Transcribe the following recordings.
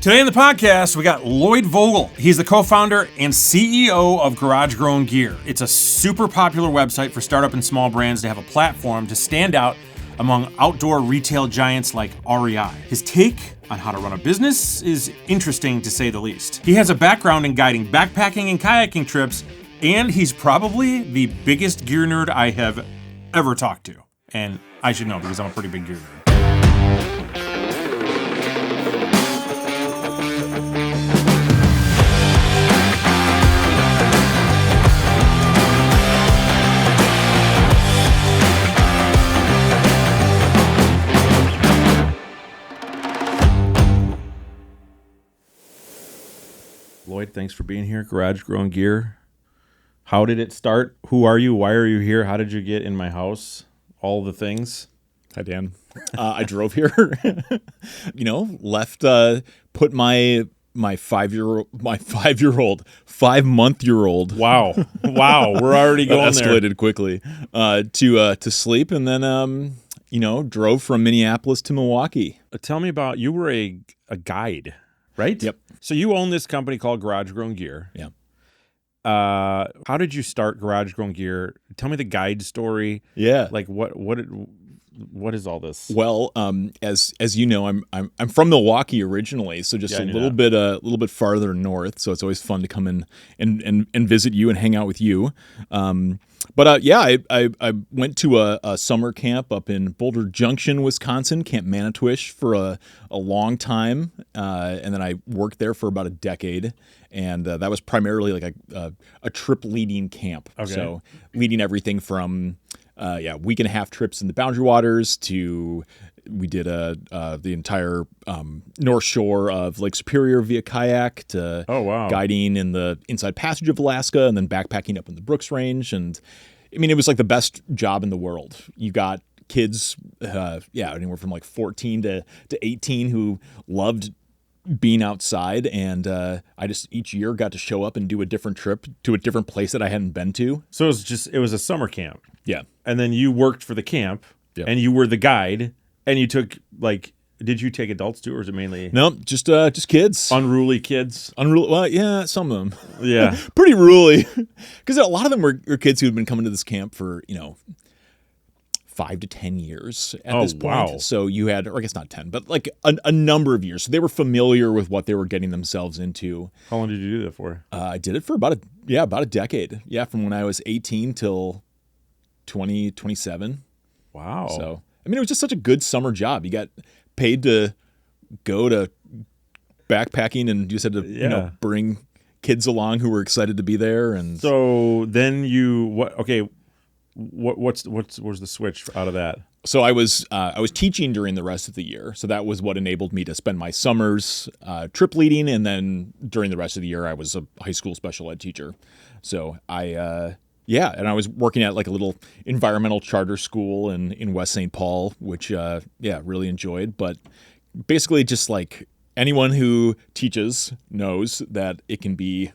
Today in the podcast, we got Lloyd Vogel. He's the co-founder and CEO of Garage Grown Gear. It's a super popular website for startup and small brands to have a platform to stand out among outdoor retail giants like REI. His take on how to run a business is interesting to say the least. He has a background in guiding backpacking and kayaking trips, and he's probably the biggest gear nerd I have ever talked to. And I should know because I'm a pretty big gear nerd. Lloyd, thanks for being here. Garage Grown Gear. How did it start? Who are you? Why are you here? How did you get in my house? All the things. Hi, Dan. I drove here. Left. Put my 5-month-year-old. Wow. We're already going escalated there. Quickly. To sleep, and then drove from Minneapolis to Milwaukee. Tell me about, you were a guide, right? Yep. So you own this company called Garage Grown Gear. Yeah. How did you start Garage Grown Gear? Tell me the guide story. Yeah. Like what is all this? Well, as you know, I'm from Milwaukee originally, so just a little bit farther north. So it's always fun to come in and visit you and hang out with you. I went to a summer camp up in Boulder Junction, Wisconsin, Camp Manitowish, for a long time, and then I worked there for about a decade, and that was primarily like a trip leading camp. Okay. So leading everything from week and a half trips in the Boundary Waters to we did the entire North Shore of Lake Superior via kayak to guiding in the Inside Passage of Alaska, and then backpacking up in the Brooks Range. And I mean, it was like the best job in the world. You got kids, anywhere from like 14 to 18 who loved being outside, and I just each year got to show up and do a different trip to a different place that I hadn't been to. So it was a summer camp. Yeah. And then you worked for the camp. Yep. And you were the guide, and you took, like, did you take adults too, or is it mainly? No, just kids. Unruly kids? Unruly, well, yeah, some of them. Yeah. Pretty ruly. Because a lot of them were kids who had been coming to this camp for, 5 to 10 years at this point. Wow. So you had, or I guess not 10, but like a number of years. So they were familiar with what they were getting themselves into. How long did you do that for? I did it for about a decade. Yeah, from when I was 18 till 27. Wow. So, I mean, it was just such a good summer job. You got paid to go to backpacking, and you said to bring kids along who were excited to be there. And so then what's the switch out of that? So I was teaching during the rest of the year. So that was what enabled me to spend my summers trip leading, and then during the rest of the year I was a high school special ed teacher. So and I was working at like a little environmental charter school in West St. Paul, which really enjoyed. But basically, just like anyone who teaches knows that it can be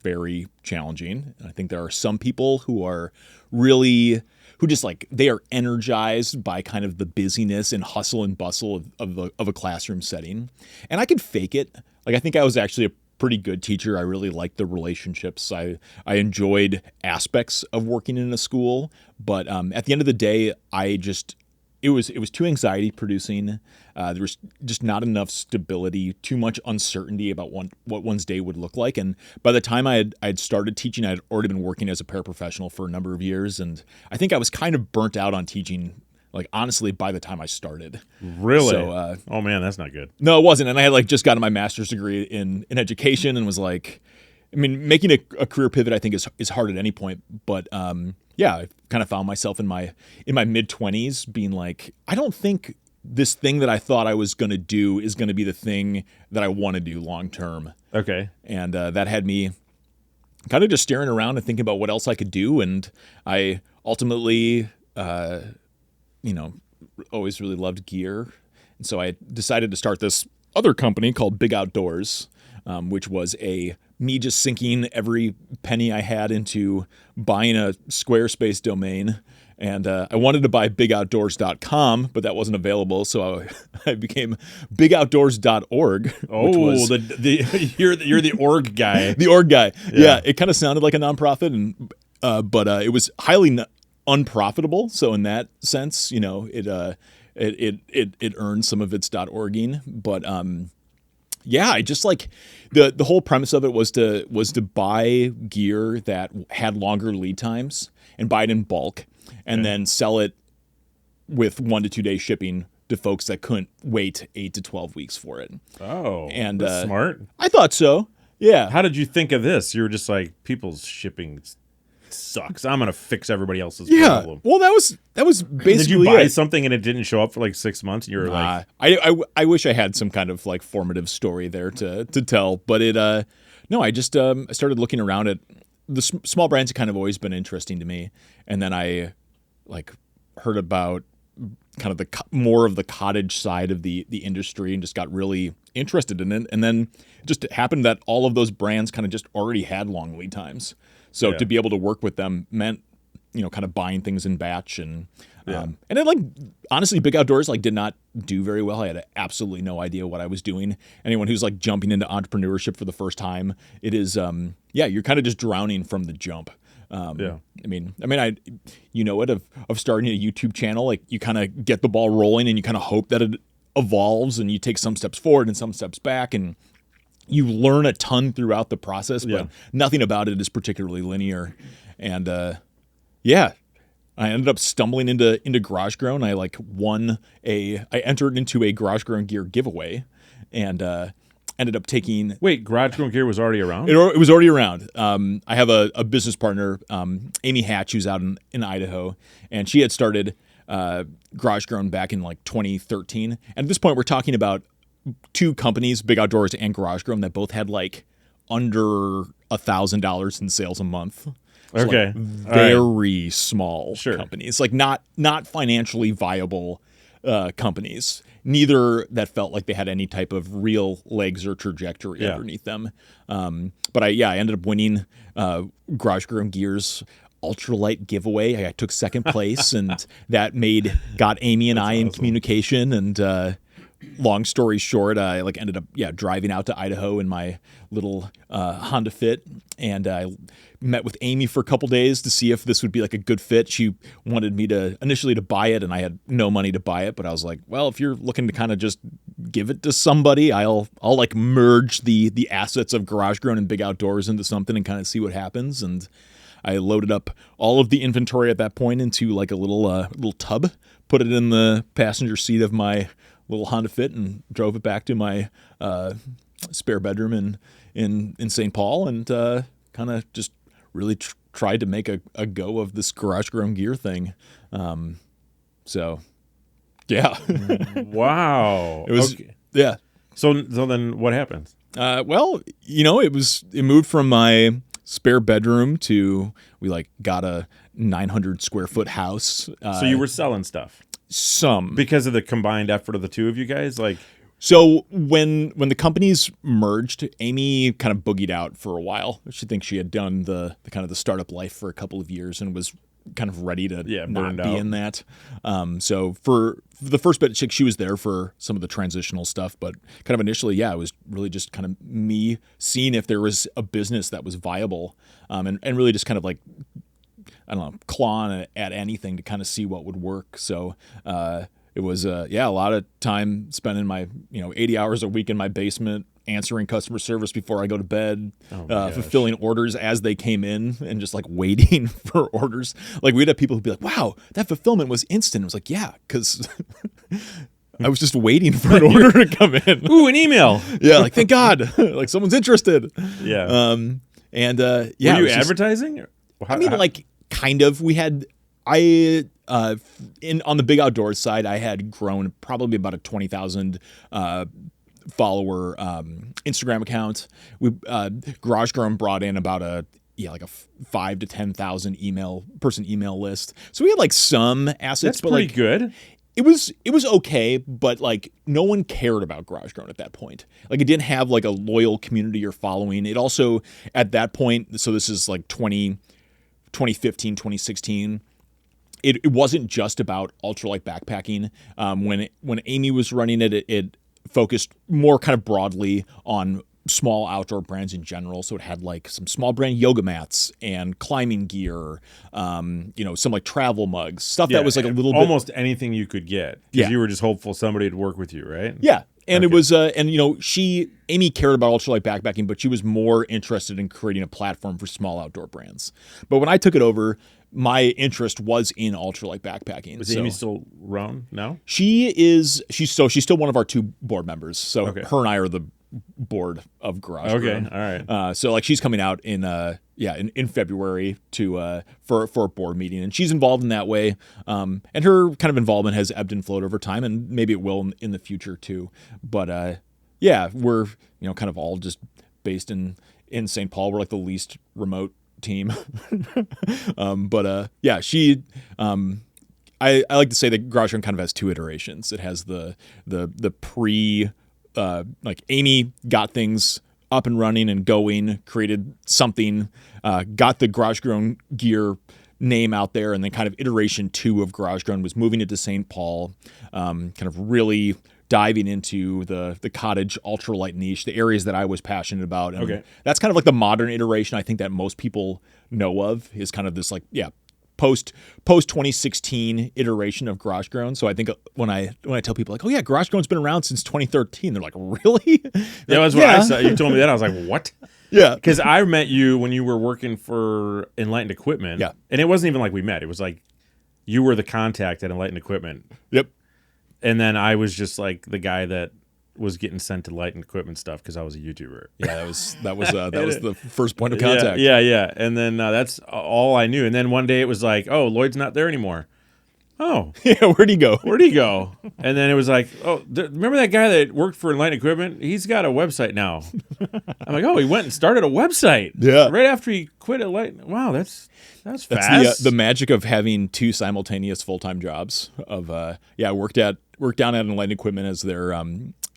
very challenging. And I think there are some people who are who just like, they are energized by kind of the busyness and hustle and bustle of a classroom setting. And I can fake it. Like, I think I was actually a pretty good teacher. I really liked the relationships. I enjoyed aspects of working in a school, but at the end of the day, it was too anxiety producing. There was just not enough stability, too much uncertainty about what one's day would look like. And by the time I had started teaching, I had already been working as a paraprofessional for a number of years, and I think I was kind of burnt out on teaching. Like, honestly, by the time I started. Really? So, oh man, that's not good. No, it wasn't. And I had like just gotten my master's degree in education, and was like, I mean, making a career pivot, I think is hard at any point. But I kind of found myself in my mid-20s being like, I don't think this thing that I thought I was going to do is going to be the thing that I want to do long term. Okay. And that had me kind of just staring around and thinking about what else I could do. And I ultimately always really loved gear. And so I decided to start this other company called Big Outdoors, which was me just sinking every penny I had into buying a Squarespace domain And I wanted to buy bigoutdoors.com, but that wasn't available, so I became bigoutdoors.org. Which was you're the org guy. the org guy. Yeah, it kind of sounded like a nonprofit, and but it was highly unprofitable. So in that sense, it earned some of its .orging, but yeah, I just like the whole premise of it was to buy gear that had longer lead times and buy it in bulk, and then sell it with 1 to 2 day shipping to folks that couldn't wait 8 to 12 weeks for it. Oh, and that's smart. I thought so. Yeah. How did you think of this? You were just like, people's shipping sucks. I'm gonna fix everybody else's problem. Well, that was basically. Did you buy something and it didn't show up for like 6 months? And you were like, I wish I had some kind of like formative story there to tell, but no, I just I started looking around at the small brands. Have kind of always been interesting to me, and then I like heard about kind of the more of the cottage side of the industry and just got really interested in it. And then it just happened that all of those brands kind of just already had long lead times. So to be able to work with them meant, kind of buying things in batch and then like honestly, Big Outdoors like did not do very well. I had absolutely no idea what I was doing. Anyone who's like jumping into entrepreneurship for the first time, it is you're kind of just drowning from the jump. I mean, of starting a YouTube channel, like you kind of get the ball rolling and you kind of hope that it evolves and you take some steps forward and some steps back and you learn a ton throughout the process, but nothing about it is particularly linear. And I ended up stumbling into Garage Grown. I I entered into a Garage Grown gear giveaway and ended up taking. Wait, Garage Grown gear was already around? It was already around. I have a business partner, Amy Hatch, who's out in Idaho, and she had started Garage Grown back in like 2013. And at this point, we're talking about two companies, Big Outdoors and Garage Grown, that both had like under $1,000 in sales a month. So okay, like very small companies, like not financially viable companies. Neither that felt like they had any type of real legs or trajectory underneath them. But I ended up winning Garage Grown Gear's ultralight giveaway. I took second place, and that got Amy and I in communication. And long story short, I ended up driving out to Idaho in my little Honda Fit, and I met with Amy for a couple days to see if this would be like a good fit. She wanted me initially to buy it, and I had no money to buy it, but I was like, well, if you're looking to kind of just give it to somebody, I'll like merge the assets of Garage Grown and Big Outdoors into something and kind of see what happens. And I loaded up all of the inventory at that point into like a little tub, put it in the passenger seat of my little Honda Fit, and drove it back to my spare bedroom in St. Paul, and kind of just really tried to make a go of this Garage Grown gear thing. So, yeah. Wow. It was, yeah. So then what happened? Well, it moved from my spare bedroom to, we got a 900 square foot house. So you were selling stuff? Some. Because of the combined effort of the two of you guys? So when the companies merged, Amy kind of boogied out for a while. She thinks she had done the kind of the startup life for a couple of years and was kind of ready to not be in that. So for the first bit, she was there for some of the transitional stuff, but kind of initially, it was really just kind of me seeing if there was a business that was viable, and really just kind of clawing at anything to kind of see what would work. So it was a lot of time spent in my 80 hours a week in my basement answering customer service before I go to bed, fulfilling orders as they came in, and just waiting for orders. We'd have people who'd be like, "Wow, that fulfillment was instant." I was like, "Yeah, because I was just waiting for an order to come in." Ooh, an email. Yeah, thank God, someone's interested. Yeah. Were you advertising? Kind of. We had on the Big Outdoors side, I had grown probably about a 20,000 follower Instagram account. We Garage Grown brought in about a 5 to 10,000 email list. So we had some assets. That's pretty good. It was okay, but no one cared about Garage Grown at that point. It didn't have a loyal community or following. It also at that point, so this is 2015, 2016. it wasn't just about ultralight backpacking. When Amy was running it, it focused more kind of broadly on small outdoor brands in general. So it had like some small brand yoga mats and climbing gear, some like travel mugs, stuff that was like a little bit almost anything you could get. Because you were just hopeful somebody would work with you, right? Yeah. And it was, Amy cared about ultralight backpacking, but she was more interested in creating a platform for small outdoor brands. But when I took it over, my interest was in ultralight backpacking. Is Amy still around now? She's still one of our 2 board members. So her and I are the board of Garage Grown. All right. So like she's coming out in February for a board meeting, and she's involved in that way. And her kind of involvement has ebbed and flowed over time, and maybe it will in the future too. But we're kind of all just based in St. Paul. We're like the least remote team. She. I like to say that Garage Grown kind of has 2 iterations. It has the pre. Like Amy got things up and running and going, created something, got the Garage Grown gear name out there, and then kind of iteration 2 of Garage Grown was moving it to St. Paul, kind of really diving into the cottage ultralight niche, the areas that I was passionate about. And that's kind of like the modern iteration I think that most people know of, is kind of this like, post 2016 iteration of Garage Grown. So I think when I tell people like, oh yeah, Garage Grown's been around since 2013, they're like, really? That was what I said. You told me that. I was like, what? Yeah. Because I met you when you were working for Enlightened Equipment. Yeah. And it wasn't even like we met. It was like you were the contact at Enlightened Equipment. Yep. And then I was just like the guy that was getting sent to Enlightened Equipment stuff because I was a YouTuber. Yeah, that was the first point of contact. Yeah. And then that's all I knew. And then one day it was like, oh, Lloyd's not there anymore. Oh. Yeah, where'd he go? And then it was like, oh, remember that guy that worked for Enlightened Equipment? He's got a website now. I'm like, oh, he went and started a website. Yeah. Right after he quit Enlightened. Wow, that's fast. That's the magic of having 2 simultaneous full-time jobs. I worked down at Enlightened Equipment as their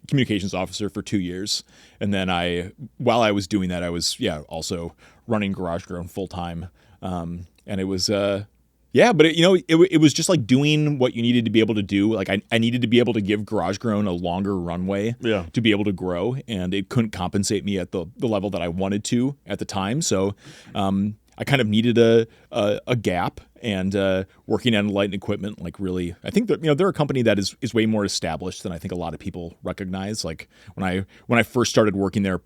communications officer for 2 years, and then while I was doing that, I was also running Garage Grown full-time, and it was but it was just like doing what you needed to be able to do. Like I needed to be able to give Garage Grown a longer runway to be able to grow, and it couldn't compensate me at the level that I wanted to at the time. So I kind of needed a gap, and working at Enlightened Equipment, like really, I think that they're a company that is way more established than I think a lot of people recognize. Like when I first started working there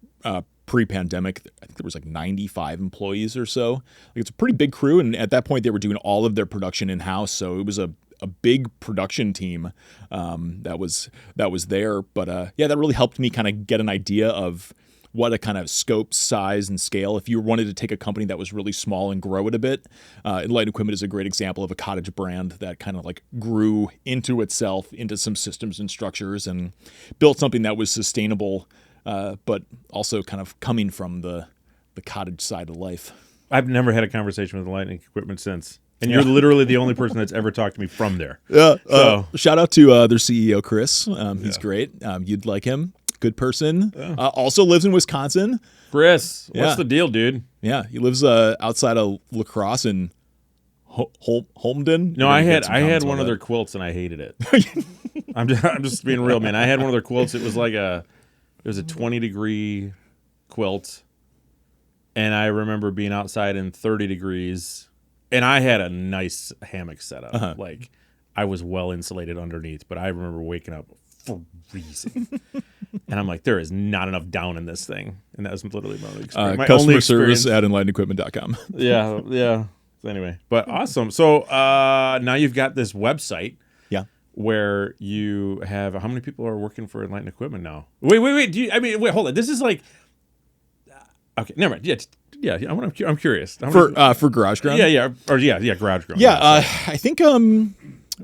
pre-pandemic, I think there was like 95 employees or so. Like it's a pretty big crew, and at that point they were doing all of their production in-house, so it was a big production team that was there. But that really helped me kind of get an idea of what a kind of scope, size, and scale. If you wanted to take a company that was really small and grow it a bit, Enlightened Equipment is a great example of a cottage brand that kind of like grew into itself, into some systems and structures, and built something that was sustainable, but also kind of coming from the cottage side of life. I've never had a conversation with Enlightened Equipment since. And you're literally the only person that's ever talked to me from there. Yeah. So. Shout out to their CEO, Chris. He's great. You'd like him. Good person. Yeah. Also lives in Wisconsin. Chris, what's the deal, dude? Yeah, he lives outside of La Crosse in Holmden. No, I had one of their quilts and I hated it. I'm just being real, man. I had one of their quilts. It was like it was a 20-degree quilt, and I remember being outside in 30 degrees, and I had a nice hammock set up. Uh-huh. Like I was well insulated underneath, but I remember waking up freezing. And I'm like, there is not enough down in this thing. And that was literally my only experience. Customer service at enlightenedequipment.com. Yeah. Anyway, but awesome. So now you've got this website. Yeah. Where you have, how many people are working for Enlightened Equipment now? Wait. Wait, hold on. This is like, okay, never mind. Yeah. I'm curious. For Garage Grown? Yeah. Garage Grown. Yeah. I think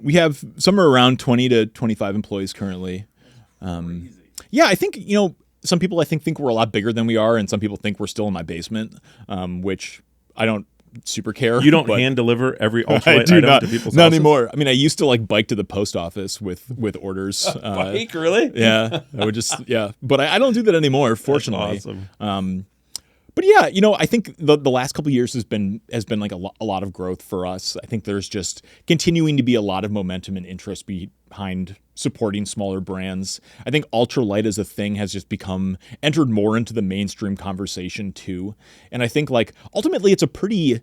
we have somewhere around 20 to 25 employees currently. Yeah, I think, some people think we're a lot bigger than we are, and some people think we're still in my basement, which I don't super care. You don't hand deliver every ultralight item to people's houses? Not anymore. I mean, I used to like bike to the post office with orders. Bike, really? Yeah. I would just, but I don't do that anymore, fortunately. That's awesome. But yeah, I think the last couple of years has been like a lot of growth for us. I think there's just continuing to be a lot of momentum and interest behind supporting smaller brands. I think ultralight as a thing has just entered more into the mainstream conversation too. And I think like ultimately the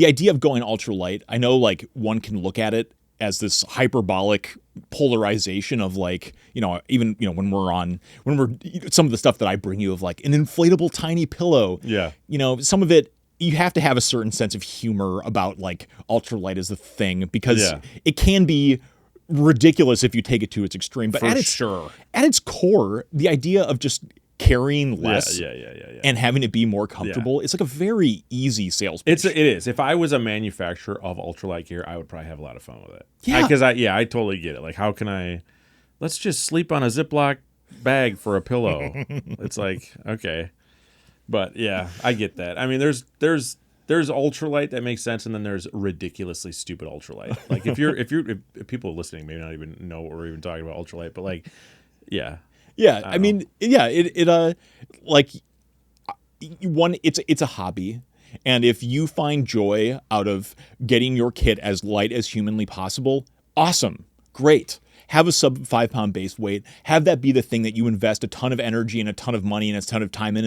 idea of going ultralight, I know like one can look at it as this hyperbolic polarization of like, even, when we're some of the stuff that I bring you of like an inflatable tiny pillow. Yeah. Some of it, you have to have a certain sense of humor about like ultralight as a thing because it can be ridiculous if you take it to its extreme. But at its core, the idea of just carrying less and having it be more comfortable, it's like a very easy sales pitch. It is. If I was a manufacturer of ultralight gear, I would probably have a lot of fun with it. Yeah. Because I totally get it. Like, how can let's just sleep on a Ziploc bag for a pillow. It's like, okay. But yeah, I get that. I mean, there's ultralight that makes sense, and then there's ridiculously stupid ultralight. Like if people listening may not even know what we're even talking about ultralight, but like, yeah. Yeah, I mean, yeah, it's a hobby, and if you find joy out of getting your kit as light as humanly possible, awesome, great. Have a sub 5 pound base weight. Have that be the thing that you invest a ton of energy and a ton of money and a ton of time in.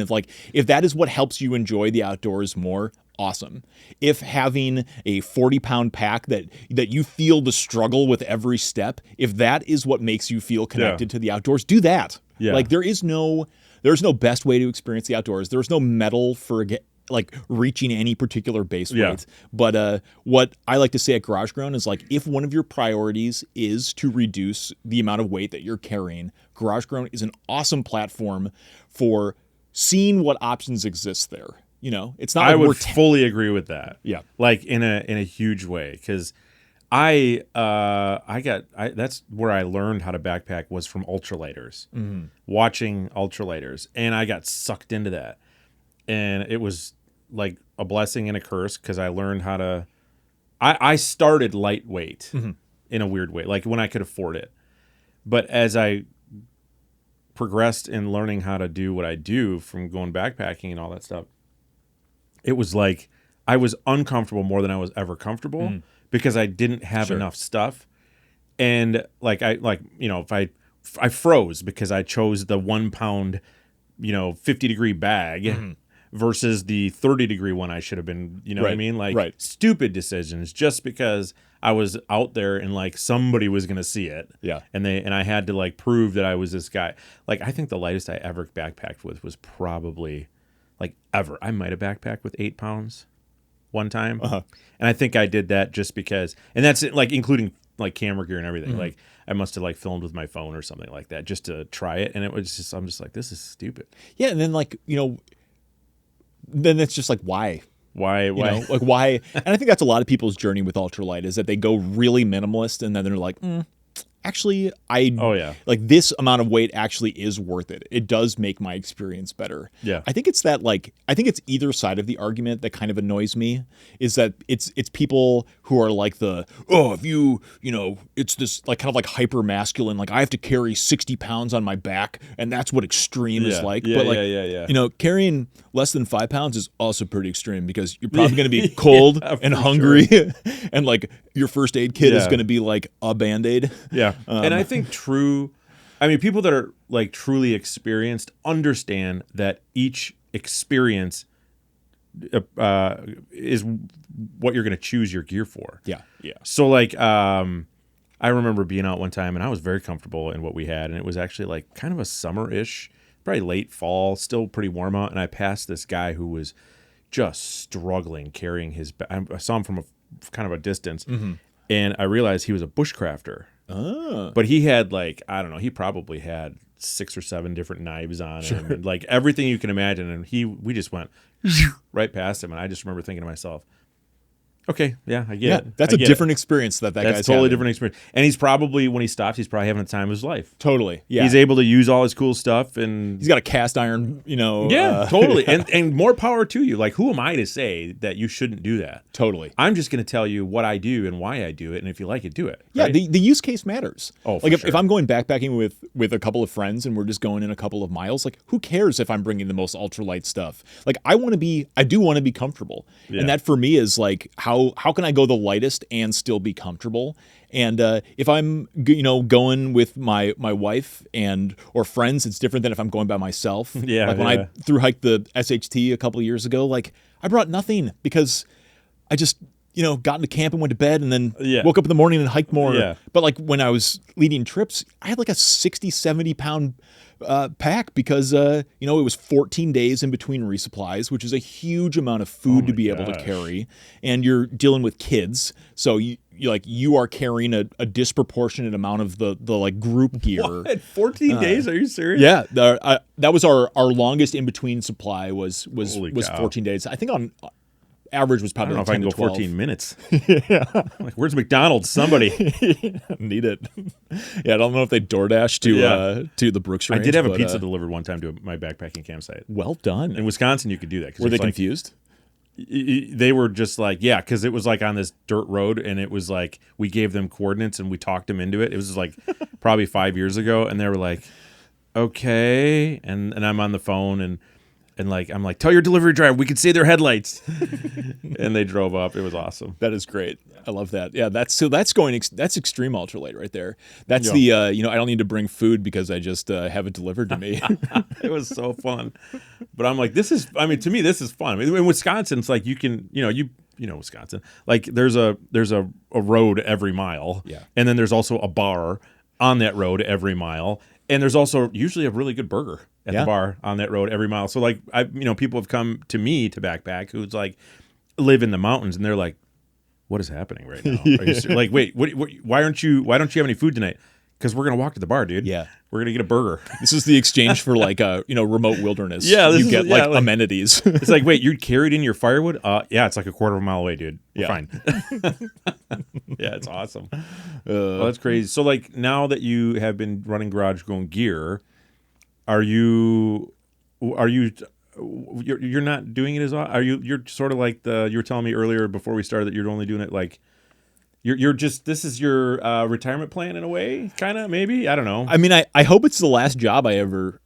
If that is what helps you enjoy the outdoors more, awesome. If having a 40-pound pack that you feel the struggle with every step, if that is what makes you feel connected to the outdoors, do that. Yeah. Like there's no best way to experience the outdoors. There's no medal for like reaching any particular base weight. But what I like to say at Garage Grown is like, if one of your priorities is to reduce the amount of weight that you're carrying, Garage Grown is an awesome platform for seeing what options exist there. It's not. I would fully agree with that. Yeah, like in a huge way, because that's where I learned how to backpack was from ultralighters, watching ultralighters, and I got sucked into that, and it was like a blessing and a curse because I learned how to. I started lightweight in a weird way, like when I could afford it, but as I progressed in learning how to do what I do from going backpacking and all that stuff, it was like I was uncomfortable more than I was ever comfortable because I didn't have enough stuff. And if I froze because I chose the 1 pound, 50-degree bag versus the 30-degree one I should have been, what I mean? Like stupid decisions just because I was out there and like somebody was going to see it. Yeah. And I had to like prove that I was this guy. Like, I think the lightest I ever backpacked with was probably like ever. I might have backpacked with 8 pounds one time. And I think I did that just because, and that's like including like camera gear and everything. Like I must have like filmed with my phone or something like that just to try it. And it was just, I'm just like, this is stupid. Yeah. And then like, then it's just like, why? Why? Like why? And I think that's a lot of people's journey with ultralight is that they go really minimalist and then they're like, actually, like this amount of weight actually is worth it. It does make my experience better. Yeah. I think it's it's either side of the argument that kind of annoys me is that it's people who are like if you, it's this like kind of like hyper masculine, like I have to carry 60 pounds on my back and that's what extreme is like. Yeah, but like, carrying less than 5 pounds is also pretty extreme because you're probably going to be cold and hungry and like your first aid kit is going to be like a Band-Aid. Yeah. And I think people that are like truly experienced understand that each experience is what you're going to choose your gear for. Yeah. Yeah. So like, I remember being out one time and I was very comfortable in what we had. And it was actually like kind of a summer-ish, probably late fall, still pretty warm out. And I passed this guy who was just struggling carrying his I saw him from a kind of a distance and I realized he was a bushcrafter. But he had like, I don't know, he probably had 6 or 7 different knives on him and like everything you can imagine. And we just went right past him. And I just remember thinking to myself, Okay, yeah, I get Yeah, it. that's I a get different experience that That's guy's totally having. different experience. And he's probably, when he stops, he's probably having the time of his life. Totally. Yeah. He's able to use all his cool stuff, and He's got a cast iron, totally. And more power to you. Like, who am I to say that you shouldn't do that? Totally. I'm just going to tell you what I do and why I do it, and if you like it, do it. Yeah, right? the use case matters. Oh, for like if sure. I'm going backpacking with a couple of friends and we're just going in a couple of miles, like who cares if I'm bringing the most ultralight stuff? Like I do want to be comfortable, Yeah. and that for me is like how can I go the lightest and still be comfortable? And if I'm going with my wife or friends, it's different than if I'm going by myself. Yeah, like when I thru hiked the SHT a couple of years ago, like I brought nothing because I just got into camp and went to bed and then woke up in the morning and hiked more. Yeah. But like when I was leading trips, I had like a 60, 70 pound pack because, it was 14 days in between resupplies, which is a huge amount of food to be able to carry. And you're dealing with kids. So you are carrying a disproportionate amount of the like group gear. What? 14 days? Are you serious? Yeah. That was our longest in between supply was Holy cow. 14 days. I think on average was I probably don't know like if I 10 can go to 12. 14 minutes. Yeah. Like, where's McDonald's? Somebody. Need it. Yeah, I don't know if they DoorDash to the Brooks Range. I did have a pizza delivered one time to my backpacking campsite. Well done. In Wisconsin, you could do that. 'Cause Were they it's like- confused? They were just like, yeah, because it was like on this dirt road, and it was like we gave them coordinates and we talked them into it. It was just like probably 5 years ago, and they were like, okay, and I'm on the phone and like I'm like, tell your delivery driver we could see their headlights, and they drove up. It was awesome. That is great. I love that. Yeah, that's extreme ultralight right there. That's I don't need to bring food because I just have it delivered to me. It was so fun. But I'm like, to me, this is fun. I mean, in Wisconsin, it's like you can, Wisconsin, like there's a road every mile. Yeah. And then there's also a bar on that road every mile. And there's also usually a really good burger at the bar on that road every mile. So like, people have come to me to backpack who's like live in the mountains, and they're like, what is happening right now? Are you like, wait, why don't you have any food tonight? Because we're gonna walk to the bar, dude. Yeah, we're gonna get a burger. This is the exchange for like a remote wilderness. Yeah, you get like amenities. It's like, wait, you carried in your firewood? Yeah, it's like a quarter of a mile away, dude. We're fine. Yeah, it's awesome. Well, that's crazy. So like now that you have been running Garage Grown Gear, you're not doing it as often? You're sort of like you were telling me earlier before we started that you're only doing it like. You're just, this is your retirement plan in a way, kind of, maybe? I don't know. I mean, I hope it's the last job I ever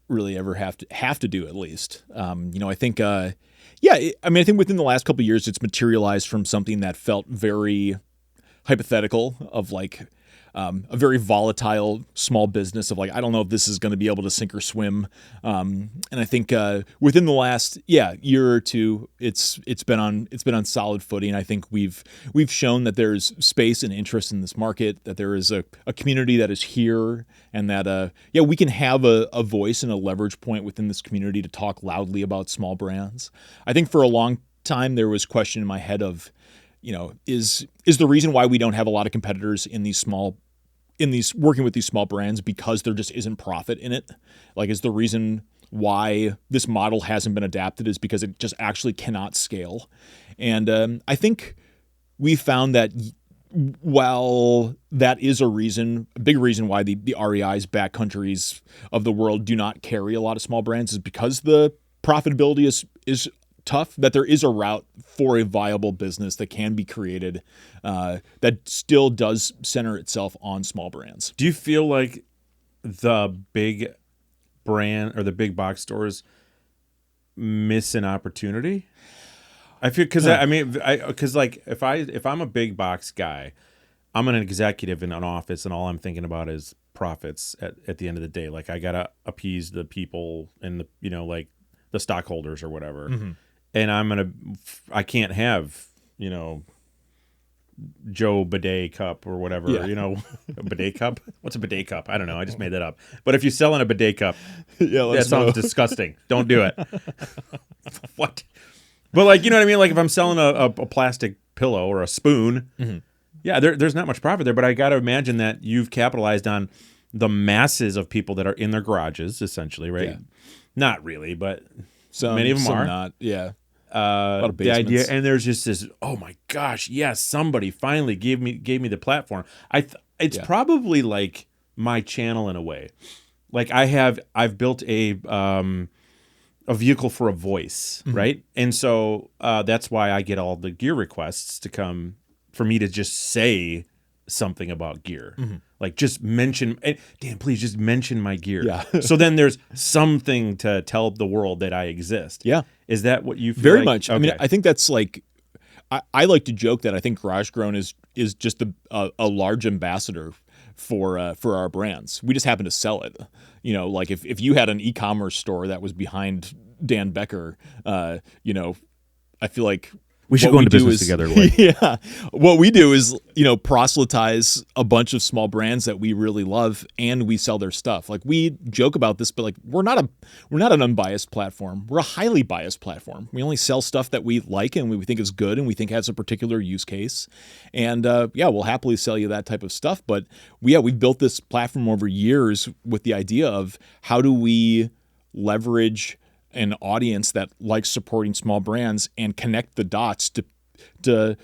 have to do, at least. I think, I think within the last couple of years, it's materialized from something that felt very hypothetical of like a very volatile small business of like, I don't know if this is going to be able to sink or swim. And I think within the last year or two, it's been on solid footing. I think we've shown that there's space and interest in this market, that there is a community that is here, and that we can have a voice and a leverage point within this community to talk loudly about small brands. I think for a long time there was question in my head of, is the reason why we don't have a lot of competitors in these working with these small brands because there just isn't profit in it? Like, is the reason why this model hasn't been adapted is because it just actually cannot scale? And I think we found that while that is a big reason why the REIs, backcountries of the world do not carry a lot of small brands, is because the profitability is tough, that there is a route for a viable business that can be created that still does center itself on small brands. Do you feel like the big brand or the big box stores miss an opportunity? I feel because like if I'm a big box guy, I'm an executive in an office, and all I'm thinking about is profits at the end of the day. Like, I gotta appease the people and like the stockholders or whatever. Mm-hmm. And I can't have, Joe Bidet Cup or whatever, a bidet cup. What's a bidet cup? I don't know. I just made that up. But if you're selling a bidet cup, that sounds disgusting. Don't do it. What? But like, you know what I mean? Like if I'm selling a plastic pillow or a spoon, mm-hmm. There's not much profit there. But I got to imagine that you've capitalized on the masses of people that are in their garages, essentially, right? Yeah. Not really, but many of them are. Not, yeah. of the idea, basements. and there's just this, oh my gosh, yes, somebody finally gave me the platform. It's probably like my channel in a way. Like I've built a vehicle for a voice, right? And so that's why I get all the gear requests to come for me to just say something about gear. Like just mention, Dan, please just mention my gear. Yeah. So then there's something to tell the world that I exist. Yeah. Is that what you feel Very like? much. Okay. I mean, I think that's like, I like to joke that I think Garage Grown is just a large ambassador for our brands. We just happen to sell it. You know, like if you had an e-commerce store that was behind Dan Becker, you know, I feel like we should go into business together. Lloyd. Yeah. What we do is, you know, proselytize a bunch of small brands that we really love, and we sell their stuff. Like we joke about this, but like we're not an unbiased platform. We're a highly biased platform. We only sell stuff that we like and we think is good and we think has a particular use case. And we'll happily sell you that type of stuff. But we've built this platform over years with the idea of how do we leverage an audience that likes supporting small brands and connect the dots to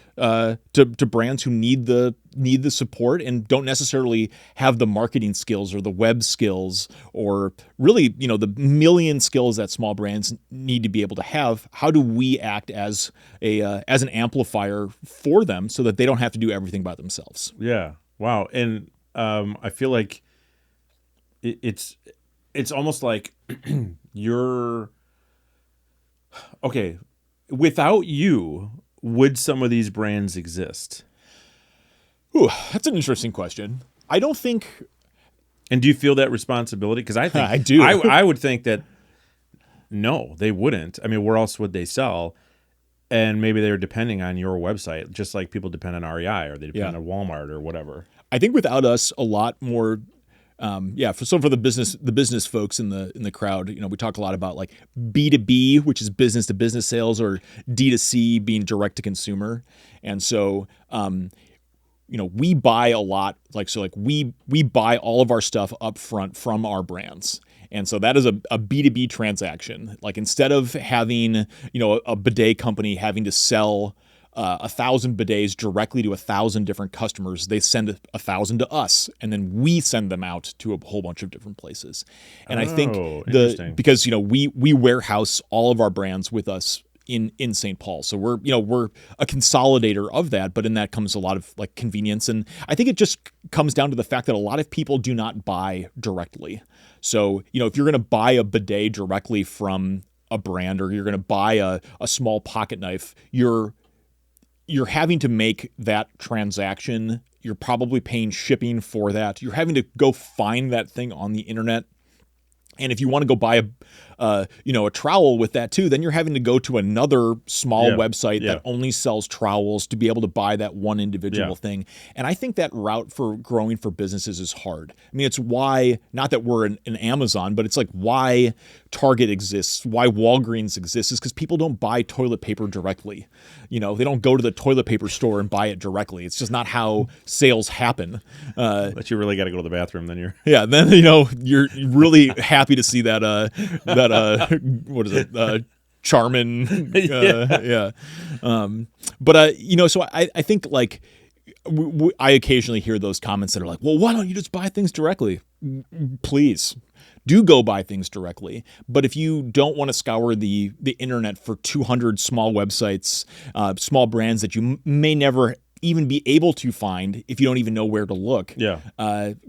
brands who need the support and don't necessarily have the marketing skills or the web skills or really, you know, the million skills that small brands need to be able to have. How do we act as an amplifier for them so that they don't have to do everything by themselves? Yeah. Wow. And I feel like it's almost like you're okay. Without you, would some of these brands exist? Ooh, that's an interesting question. I don't think. And do you feel that responsibility? Because I think I do. I would think that no, they wouldn't. I mean, where else would they sell? And maybe they're depending on your website, just like people depend on REI or they depend on Walmart or whatever. I think without us, a lot more. For the business folks in the crowd, you know, we talk a lot about like B2B, which is business to business sales, or D2C being direct to consumer. And so, you know, we buy a lot, we buy all of our stuff up front from our brands. And so that is a B2B transaction. Like instead of having, you know, a bidet company having to sell 1,000 bidets directly to 1,000 different customers, they send 1,000 to us, and then we send them out to a whole bunch of different places. And I think because, you know, we warehouse all of our brands with us in St. Paul, so we're a consolidator of that. But in that comes a lot of like convenience, and I think it just comes down to the fact that a lot of people do not buy directly. So, you know, if you're going to buy a bidet directly from a brand, or you're going to buy a small pocket knife, you're having to make that transaction. You're probably paying shipping for that. You're having to go find that thing on the internet. And if you want to go buy a trowel with that too, then you're having to go to another small website that only sells trowels to be able to buy that one individual thing. And I think that route for growing for businesses is hard. I mean, it's why, not that we're an Amazon, but it's like why Target exists, why Walgreens exists, is because people don't buy toilet paper directly. You know, they don't go to the toilet paper store and buy it directly. It's just not how sales happen. But you really got to go to the bathroom, then you're. Yeah, then, you know, you're really happy to see that what is it? Charmin. So I think like I occasionally hear those comments that are like, well, why don't you just buy things directly? Please do go buy things directly. But if you don't want to scour the internet for 200 small websites, small brands that you may never even be able to find if you don't even know where to look.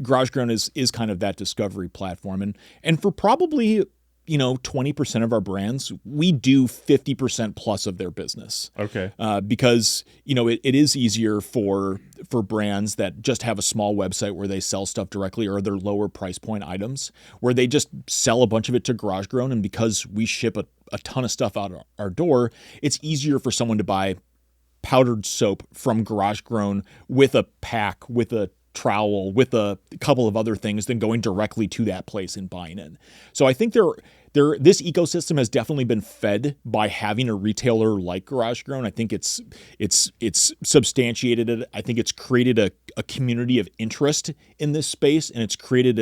Garage Grown is kind of that discovery platform. And for probably, you know, 20% of our brands, we do 50% plus of their business. Okay. Because, you know, it is easier for brands that just have a small website where they sell stuff directly, or their lower price point items where they just sell a bunch of it to Garage Grown. And because we ship a ton of stuff out our door, it's easier for someone to buy powdered soap from Garage Grown with a pack, with a trowel with a couple of other things than going directly to that place and buying it. So I think this ecosystem has definitely been fed by having a retailer like Garage Grown. I think it's substantiated it. I think it's created a community of interest in this space, and it's created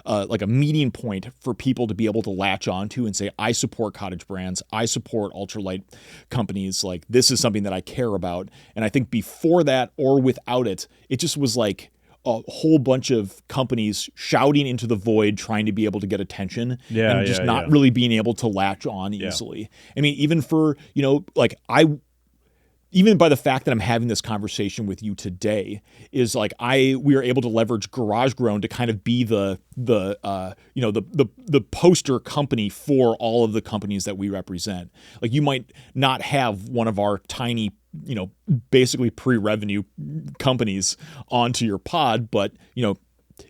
a meeting point for people to be able to latch onto and say, I support cottage brands, I support ultralight companies. Like, this is something that I care about. And I think before that or without it, it just was like a whole bunch of companies shouting into the void, trying to be able to get attention, and just not really being able to latch on easily. I mean, even for, even by the fact that I'm having this conversation with you today, is like we are able to leverage Garage Grown to kind of be the poster company for all of the companies that we represent. Like, you might not have one of our tiny, basically pre-revenue companies onto your pod, but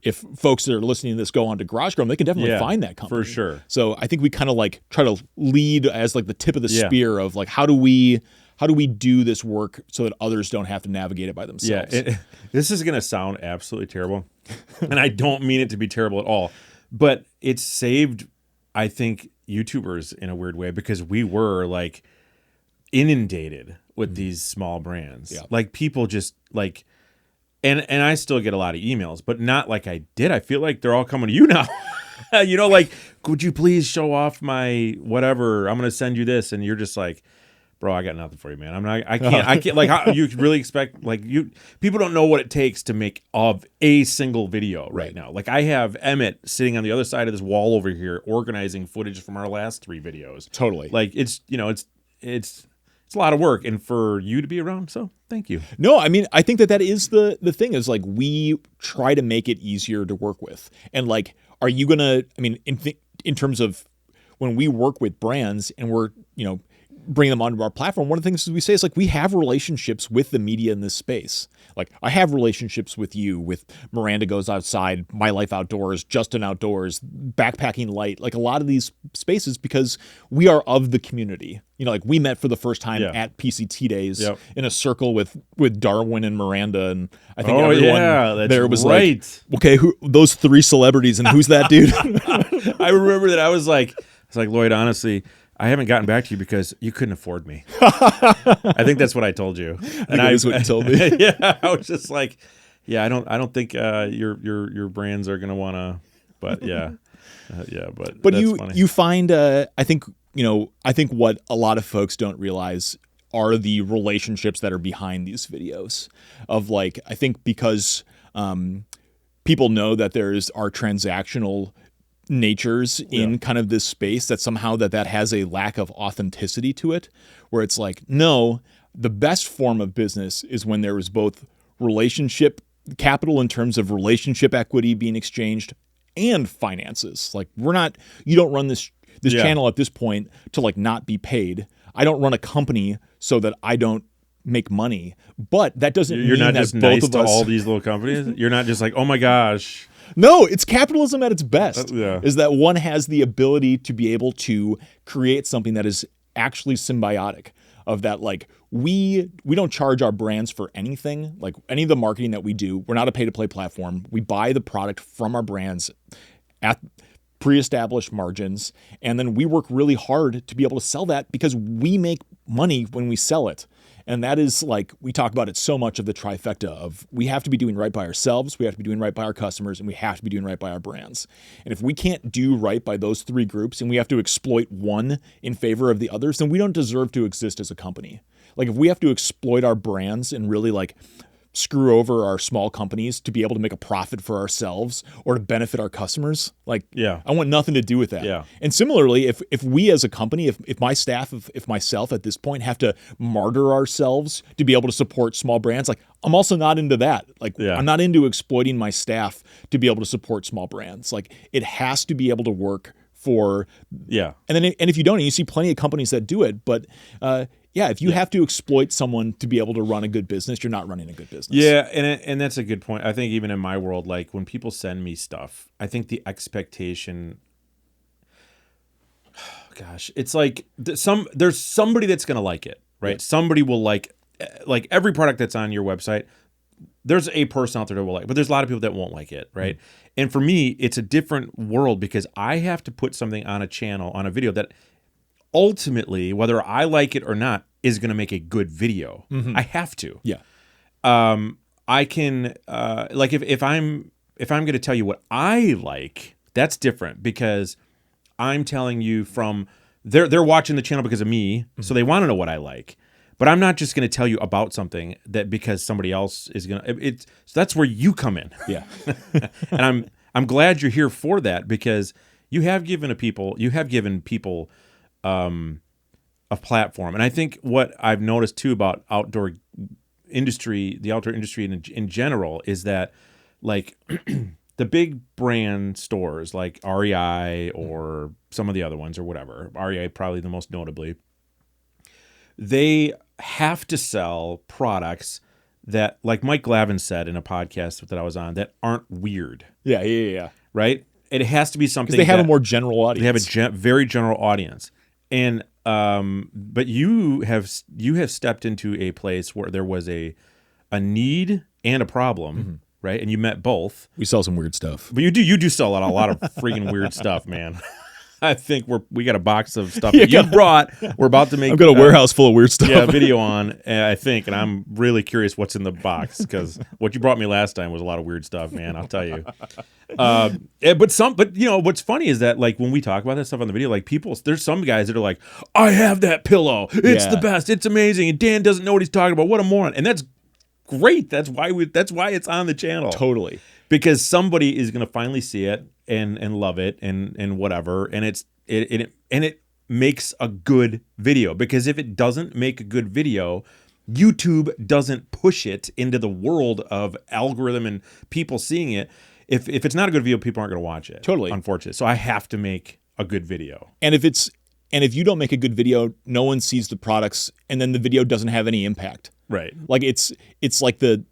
if folks that are listening to this go on to Garage Grown, they can definitely find that company for sure. So I think we kind of like try to lead as like the tip of the spear of like, how do we do this work so that others don't have to navigate it by themselves? This is going to sound absolutely terrible, and I don't mean it to be terrible at all, but it's saved, I think, YouTubers in a weird way, because we were like inundated with these small brands. Yeah. Like, people just like, and I still get a lot of emails, but not like I did. I feel like they're all coming to you now. Like, could you please show off my whatever? I'm going to send you this. And you're just like, bro, I got nothing for you, man. I can't like, how you really expect, like, people don't know what it takes to make of a single video right now. Like, I have Emmett sitting on the other side of this wall over here organizing footage from our last 3 videos. Totally. Like, it's a lot of work, and for you to be around, so thank you. No, I mean, I think that is the thing, is like, we try to make it easier to work with. And like, are you gonna, I mean, in terms of when we work with brands and we're, bring them onto our platform, one of the things we say is like, we have relationships with the media in this space. Like, I have relationships with you, with Miranda Goes Outside, My Life Outdoors, Justin Outdoors, Backpacking Light, like a lot of these spaces, because we are of the community. Like, we met for the first time at PCT Days in a circle with Darwin and Miranda, and I think everyone there was like, okay, who those 3 celebrities, and who's that dude? I remember that I was like, Lloyd, honestly, I haven't gotten back to you because you couldn't afford me. I think that's what I told you. And I was what you told me. Yeah, I was just like, I don't think your brands are gonna wanna, but but that's funny. You find I think what a lot of folks don't realize are the relationships that are behind these videos. Of like, I think because people know that our transactional natures in kind of this space, that somehow that has a lack of authenticity to it, where it's like, no, the best form of business is when there is both relationship capital in terms of relationship equity being exchanged and finances. Like, you don't run this channel at this point to like not be paid. I don't run a company so that I don't make money, but that doesn't mean not that just both nice of to us, all these little companies. You're not just like, oh my gosh. No, it's capitalism at its best. Yeah. Is that one has the ability to be able to create something that is actually symbiotic, of that, like, we don't charge our brands for anything. Like, any of the marketing that we do, we're not a pay-to-play platform. We buy the product from our brands at pre-established margins, and then we work really hard to be able to sell that, because we make money when we sell it. And that is, like, we talk about it so much, of the trifecta of, we have to be doing right by ourselves, we have to be doing right by our customers, and we have to be doing right by our brands. And if we can't do right by those 3 groups, and we have to exploit one in favor of the others, then we don't deserve to exist as a company. Like, if we have to exploit our brands and really like screw over our small companies to be able to make a profit for ourselves or to benefit our customers, like, I want nothing to do with that. Yeah. And similarly, if we as a company, if my staff, if myself at this point have to martyr ourselves to be able to support small brands, like, I'm also not into that. Like, I'm not into exploiting my staff to be able to support small brands. Like, it has to be able to work for, and if you don't, and you see plenty of companies that do it, but if you have to exploit someone to be able to run a good business, you're not running a good business. Yeah, and that's a good point. I think even in my world, like, when people send me stuff, I think the expectation, gosh, it's like there's somebody that's going to like it, right? Somebody will like every product that's on your website. there's a person out there that will like it, but there's a lot of people that won't like it, right? And for me, it's a different world because I have to put something on a channel, on a video that ultimately, whether I like it or not, is going to make a good video. I have to. Yeah. I can like if I'm going to tell you what I like, that's different because I'm telling you from they're watching the channel because of me, so they want to know what I like. But I'm not just going to tell you about something that because somebody else is going to. So that's where you come in. Yeah. And I'm glad you're here for that because you have given people a platform. And I think what I've noticed too about the outdoor industry in general is that like the big brand stores like REI or some of the other ones or whatever, REI probably the most notably, they have to sell products that, like Mike Glavin said in a podcast that I was on, that aren't weird. Yeah. Right? It has to be something they have a more general audience. They have a very general audience. And but you have stepped into a place where there was a need and a problem, right? And you met both. We sell some weird stuff. But you do sell a lot of freaking weird stuff, man. I think we got a box of stuff that you brought. We're about to make. I've got a warehouse full of weird stuff. Yeah, video on. I think, and I'm really curious what's in the box because what you brought me last time was a lot of weird stuff, man. I'll tell you. But you know what's funny is that like when we talk about that stuff on the video, like there's some guys that are like, I have that pillow. It's the best. It's amazing. And Dan doesn't know what he's talking about. What a moron. And that's great. That's why it's on the channel. Totally. Because somebody is going to finally see it and love it and whatever, and it makes a good video. Because if it doesn't make a good video, YouTube doesn't push it into the world of algorithm and people seeing it. If it's not a good video, people aren't going to watch it. Totally, unfortunately. So I have to make a good video. And if you don't make a good video, no one sees the products, and then the video doesn't have any impact. Right. Like it's like the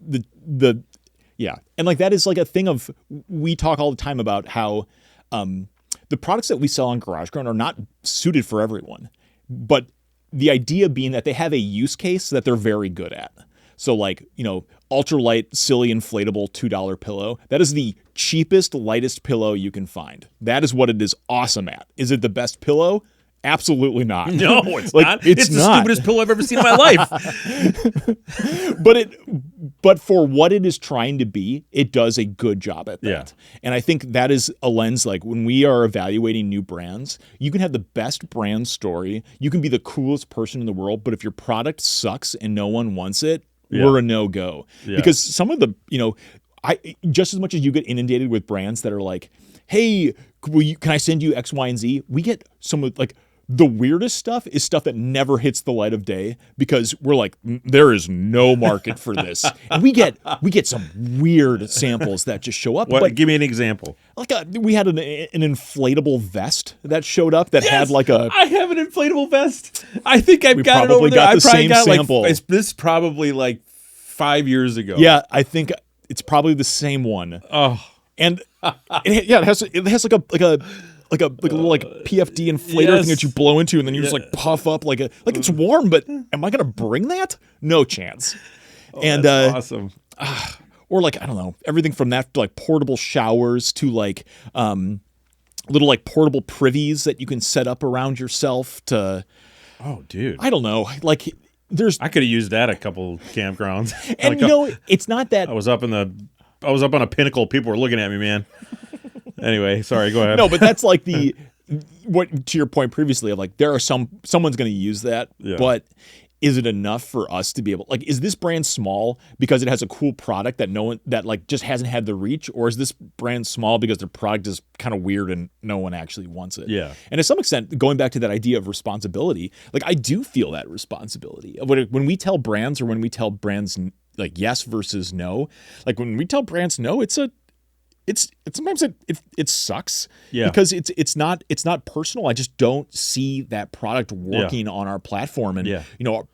yeah. And like that is like a thing of, we talk all the time about how the products that we sell on GarageGround are not suited for everyone. But the idea being that they have a use case that they're very good at. So like, you know, ultralight, silly, inflatable $2 pillow. That is the cheapest, lightest pillow you can find. That is what it is awesome at. Is it the best pillow? Absolutely not. No, it's like, not. It's the stupidest pillow I've ever seen in my life. But for what it is trying to be, it does a good job at that. Yeah. And I think that is a lens, like when we are evaluating new brands, you can have the best brand story, you can be the coolest person in the world, but if your product sucks and no one wants it, we're a no-go. Yeah. Because some of the, you know, just as much as you get inundated with brands that are like, hey, can I send you X, Y, and Z? We get some of like the weirdest stuff is stuff that never hits the light of day because we're like, there is no market for this. And we get some weird samples that just show up. What? Give me an example. Like we had an inflatable vest that showed up that had like a. I have an inflatable vest. I think I've got it over there. I probably got sample. Like this is probably like 5 years ago. Yeah, I think it's probably the same one. Oh, and it has like a little like PFD inflator thing that you blow into, and then you just like puff up like it's warm. But am I gonna bring that? No chance. And that's awesome. Or like I don't know, everything from that to like portable showers to like little like portable privies that you can set up around yourself to. Oh, dude. I don't know. Like I could have used that at a couple campgrounds. And you know, it's not that I was up on a pinnacle. People were looking at me, man. Anyway, sorry, go ahead. No, but that's like what to your point previously of like there are someone's going to use that, but is it enough for us to be able, like, is this brand small because it has a cool product that no one that like just hasn't had the reach, or is this brand small because their product is kind of weird and no one actually wants it? Yeah. And to some extent, going back to that idea of responsibility, like I do feel that responsibility when we tell brands, or when we tell brands like yes versus no, like when we tell brands no, it's sometimes it sucks because it's not personal. I just don't see that product working on our platform, and you know,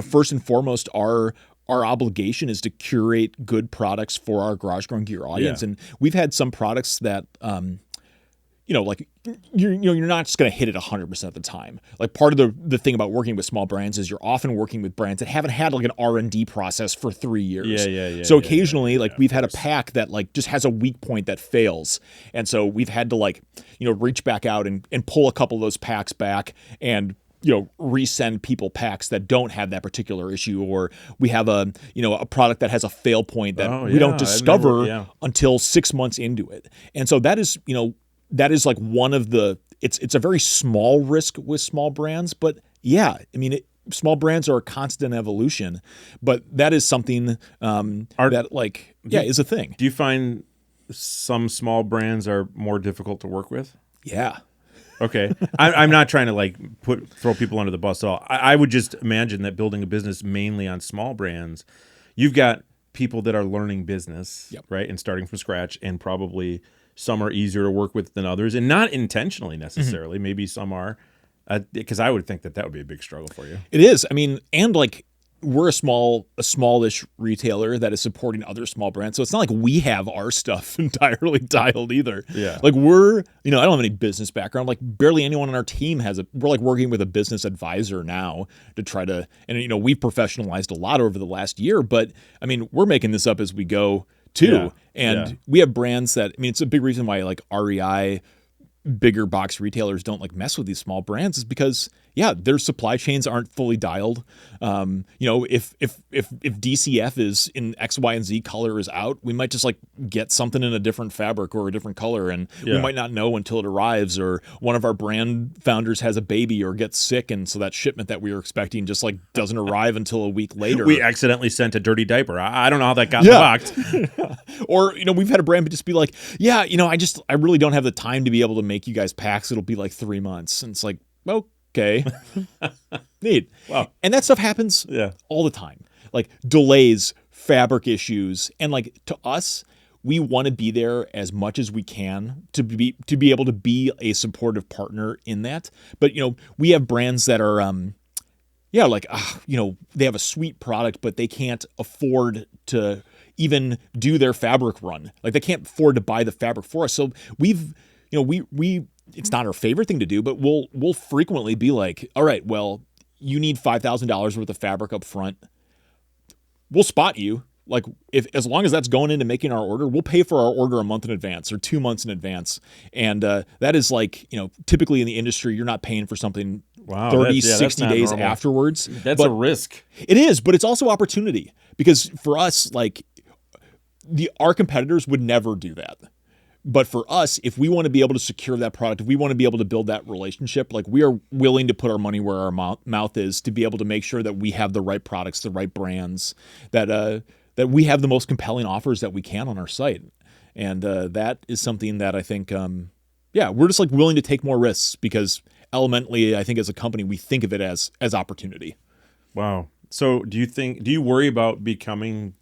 first and foremost, our obligation is to curate good products for our GarageGround Gear audience, and we've had some products that like you're not just going to hit it 100% of the time. Like part of the thing about working with small brands is you're often working with brands that haven't had like an R&D process for 3 years. Yeah. So occasionally, like we've had a pack that like just has a weak point that fails, and so we've had to like reach back out and pull a couple of those packs back and resend people packs that don't have that particular issue, or we have a product that has a fail point that we don't discover until 6 months into it. And so that is like one of the, it's a very small risk with small brands, but yeah, I mean, small brands are a constant evolution, but that is something that like, is a thing. Do you find some small brands are more difficult to work with? Yeah. Okay. I'm not trying to like throw people under the bus at all. I would just imagine that building a business mainly on small brands, you've got people that are learning business, right, and starting from scratch, and probably some are easier to work with than others, and not intentionally necessarily. Maybe some are, because I would think that would be a big struggle for you. It is. I mean, and like we're a smallish retailer that is supporting other small brands. So it's not like we have our stuff entirely dialed either. Yeah. Like we're, I don't have any business background. Like barely anyone on our team has we're like working with a business advisor now to try to, and we've professionalized a lot over the last year, but I mean, we're making this up as we go too. Yeah. And we have brands that, I mean, it's a big reason why like REI, bigger box retailers don't like mess with these small brands is because their supply chains aren't fully dialed. If DCF is in X, Y, and Z color is out, we might just like get something in a different fabric or a different color, and we might not know until it arrives, or one of our brand founders has a baby or gets sick, and so that shipment that we were expecting just like doesn't arrive until a week later. We accidentally sent a dirty diaper. I don't know how that got in the box. Or we've had a brand just be like, I really don't have the time to be able to make you guys packs. It'll be like 3 months, and it's like, okay. Neat. Wow. And that stuff happens all the time. Like delays, fabric issues. And like to us, we want to be there as much as we can to be able to be a supportive partner in that. But, we have brands that are, they have a sweet product, but they can't afford to even do their fabric run. Like they can't afford to buy the fabric for us. So we've, it's not our favorite thing to do, but we'll frequently be like, all right, well, you need $5,000 worth of fabric up front. We'll spot you. Like as long as that's going into making our order, we'll pay for our order a month in advance or 2 months in advance. And that is like, typically in the industry, you're not paying for something 30, 60 days normal. Afterwards. That's a risk. It is, but it's also opportunity, because for us, like our competitors would never do that. But for us, if we want to be able to secure that product, if we want to be able to build that relationship, like we are willing to put our money where our mouth is to be able to make sure that we have the right products, the right brands, that we have the most compelling offers that we can on our site. And that is something that I think, we're just like willing to take more risks, because elementally, I think as a company, we think of it as opportunity. Wow. So do you worry about becoming,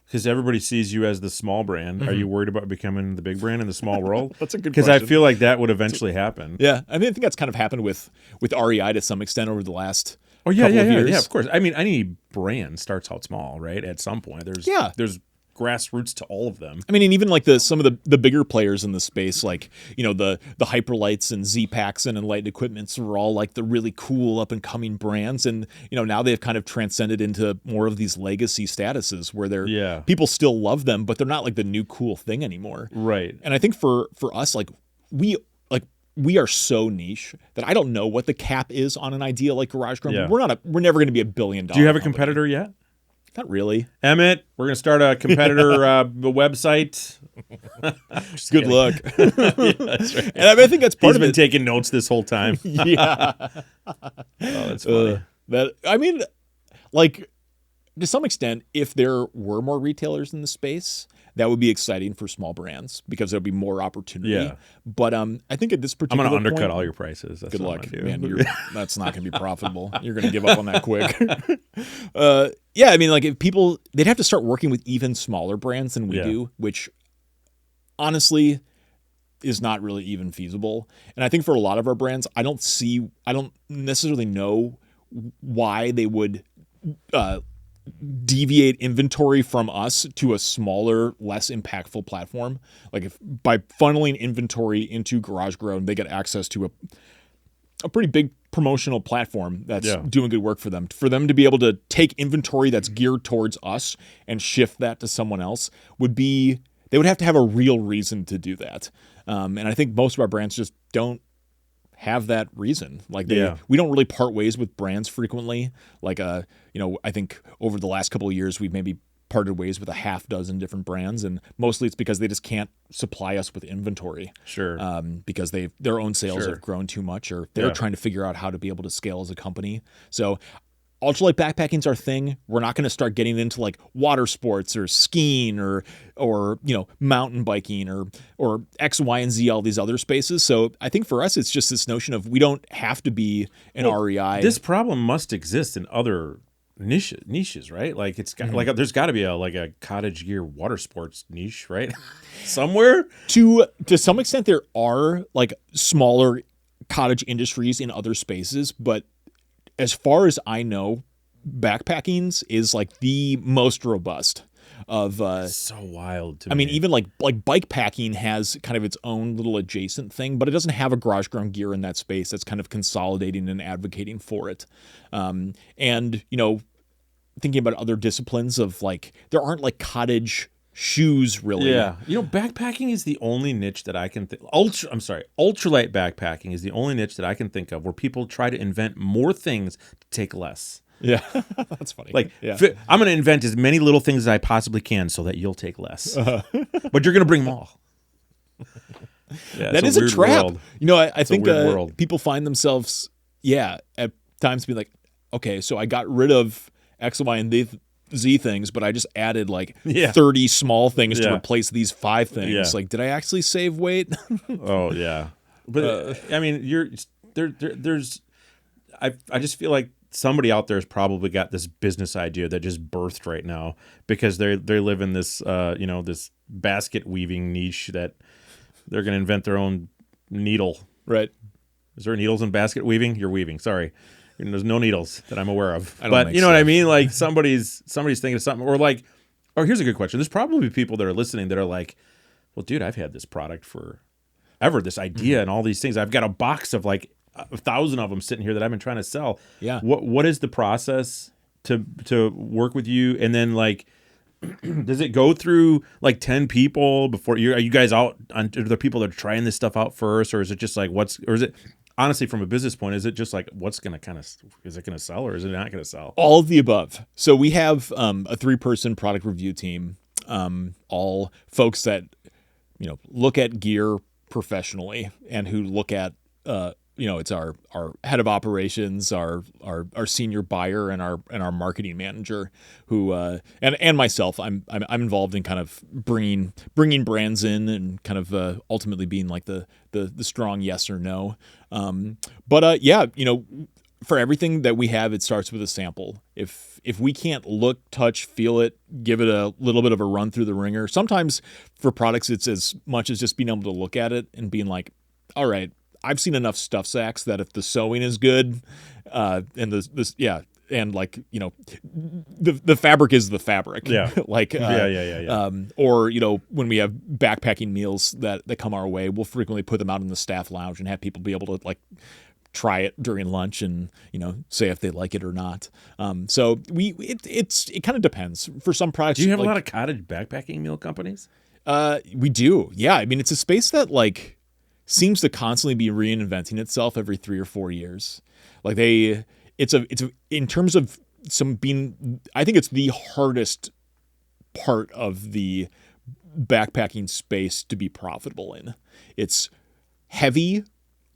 because everybody sees you as the small brand. Mm-hmm. Are you worried about becoming the big brand in the small world? That's a good question. Because I feel like that would eventually happen. Yeah. I mean, I think that's kind of happened with REI to some extent over the last couple of years. Yeah, of course. I mean, any brand starts out small, right? At some point. There's grassroots to all of them. I mean, and even like some of the bigger players in the space, like, the Hyperlights and Z-Packs and Enlightened Equipments were all like the really cool up and coming brands. And, now they've kind of transcended into more of these legacy statuses where people still love them, but they're not like the new cool thing anymore. Right. And I think for us, like we are so niche that I don't know what the cap is on an idea like Garage Grown. Yeah. We're never going to be $1 billion. Do you have a company. competitor yet? Not really. Emmett, we're going to start a competitor website. Good luck. Yeah, that's right. And I think that's part of it. He's been taking notes this whole time. Yeah. Oh, that's funny. To some extent, if there were more retailers in the space, that would be exciting for small brands because there'd be more opportunity. Yeah. But I think at this particular I'm going to undercut point, all your prices. That's good what luck, I'm gonna do. man. That's not going to be profitable. You're going to give up on that quick. I mean, like if people, they'd have to start working with even smaller brands than we do, which honestly is not really even feasible. And I think for a lot of our brands, I don't necessarily know why they would deviate inventory from us to a smaller, less impactful platform. Like if by funneling inventory into Garage Grown, they get access to a pretty big promotional platform that's doing good work for them. For them to be able to take inventory that's geared towards us and shift that to someone else they would have to have a real reason to do that. And I think most of our brands just don't have that reason. Like we don't really part ways with brands frequently. Like, I think over the last couple of years, we've maybe parted ways with a half dozen different brands, and mostly it's because they just can't supply us with inventory. Sure. Because their own sales have grown too much, or they're trying to figure out how to be able to scale as a company. So ultralight backpacking's our thing. We're not going to start getting into like water sports or skiing or mountain biking or X, Y, and Z, all these other spaces. So I think for us, it's just this notion of we don't have to be an REI. This problem must exist in other niches, right? Like it's got, like there's got to be a cottage gear water sports niche, right? Somewhere. To some extent, there are like smaller cottage industries in other spaces, but as far as I know, backpacking's is like the most robust of so wild to me. I mean, even like bike packing has kind of its own little adjacent thing, but it doesn't have a Garage Grown Gear in that space that's kind of consolidating and advocating for it. And thinking about other disciplines of like there aren't like cottage shoes really. Yeah. Backpacking is the only niche that I can think ultralight backpacking is the only niche that I can think of where people try to invent more things to take less. Yeah. That's funny. Like I'm going to invent as many little things as I possibly can so that you'll take less. But you're going to bring them all. That is a trap. World. I think people find themselves at times being like, okay, so I got rid of X, Y, and Z things, but I just added like 30 small things to replace these 5 things. Yeah. Like, did I actually save weight? Oh yeah, but I mean, there's I just feel like somebody out there has probably got this business idea that just birthed right now because they live in this this basket weaving niche that they're going to invent their own needle. Right? Is there needles in basket weaving? You're weaving. Sorry. There's no needles that I'm aware of. But you know what I mean? Like somebody's thinking of something, or here's a good question. There's probably people that are listening that are like, well, dude, I've had this product for ever, this idea and all these things. I've got a box of like 1,000 of them sitting here that I've been trying to sell. Yeah. What is the process to work with you? And then like, does it go through like 10 people before are you guys out on the people that are trying this stuff out first? Or is it just like or is it, honestly, from a business point, is it just like is it going to sell or is it not going to sell? All of the above. So we have a 3-person product review team, all folks that look at gear professionally and who look at it's our head of operations, our senior buyer, and our marketing manager, who and myself. I'm involved in kind of bringing brands in and kind of ultimately being like the strong yes or no. For everything that we have, it starts with a sample. If we can't look, touch, feel it, give it a little bit of a run through the ringer. Sometimes for products, it's as much as just being able to look at it and being like, all right, I've seen enough stuff sacks that if the sewing is good, and the fabric is the fabric. Yeah. Or when we have backpacking meals that come our way, we'll frequently put them out in the staff lounge and have people be able to like try it during lunch and say if they like it or not. So it kind of depends. For some products, do you have a lot of cottage backpacking meal companies? We do. Yeah, I mean it's a space that like seems to constantly be reinventing itself every 3 or 4 years. Like it's in terms of I think it's the hardest part of the backpacking space to be profitable in. It's heavy,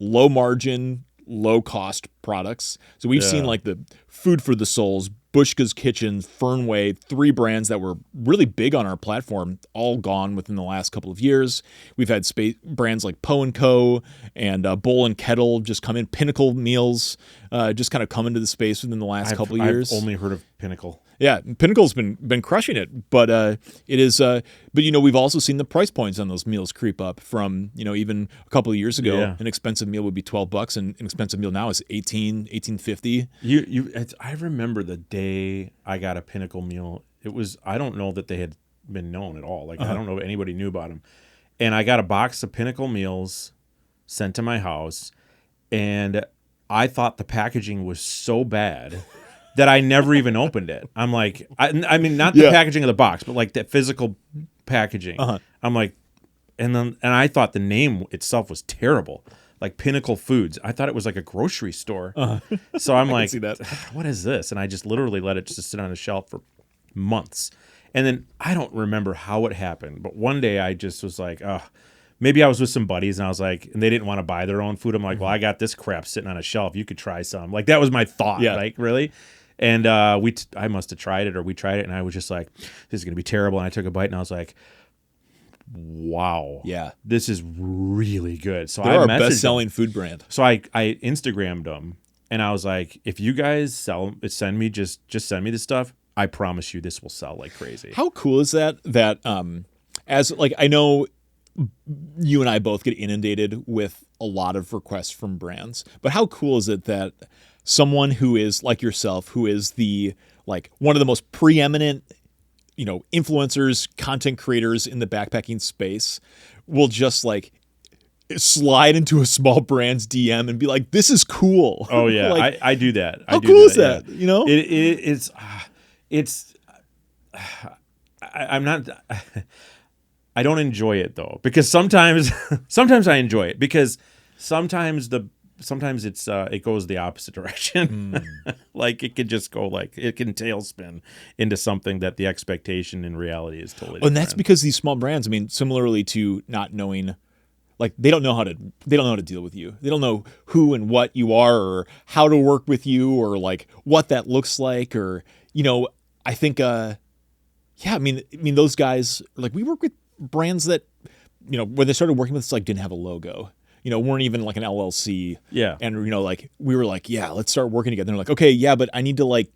low margin, low cost products. So we've seen like the Food for the Souls, Bushka's Kitchen, Fernway, 3 brands that were really big on our platform, all gone within the last couple of years. We've had brands like Poe & Co. and Bowl and Kettle just come in. Pinnacle Meals just kind of come into the space within the last couple of years. I've only heard of Pinnacle. Yeah, Pinnacle's been crushing it, but it is. But we've also seen the price points on those meals creep up from even a couple of years ago. Yeah. An expensive meal would be $12, and an expensive meal now is $18 1850. I remember the day I got a Pinnacle meal. I don't know that they had been known at all. Like, I don't know if anybody knew about them. And I got a box of Pinnacle meals sent to my house, and I thought the packaging was so bad that I never even opened it. I'm like, I mean, not the packaging of the box, but like the physical packaging. I'm like, and I thought the name itself was terrible, like Pinnacle Foods. I thought it was like a grocery store. So I'm like, see that. what is this? And I just literally let it just sit on a shelf for months. And then I don't remember how it happened, but one day I just was like, maybe I was with some buddies and I was like, and they didn't want to buy their own food. I'm like, well, I got this crap sitting on a shelf. You could try some. Like, that was my thought, like, really. And I must have tried it, or we tried it, and I was just like, this is going to be terrible. And I took a bite, and I was like, wow. Yeah. This is really good. So They're our best-selling food brand. So I Instagrammed them, and I was like, if you guys send me just send me this stuff, I promise you this will sell like crazy. How cool is that? As like, I know you and I both get inundated with a lot of requests from brands, but how cool is it that someone who is like yourself, who is one of the most preeminent, influencers, content creators in the backpacking space, will just like slide into a small brand's DM and be like, "This is cool." Oh yeah, like, I do that. How cool is that? I'm not. I don't enjoy it though, because sometimes I enjoy it, because sometimes it goes the opposite direction. Like, it could just go, like, it can tailspin into something that the expectation in reality is totally different. And that's because these small brands, I mean, similarly to not knowing, like, they don't know how to deal with you. They don't know who and what you are, or how to work with you, or like what that looks like, or, I think I mean those guys, like, we work with brands that, when they started working with us, like, didn't have a logo, weren't even like an LLC. Yeah. And, like, we were like, yeah, let's start working together. And they're like, okay, yeah, but I need to like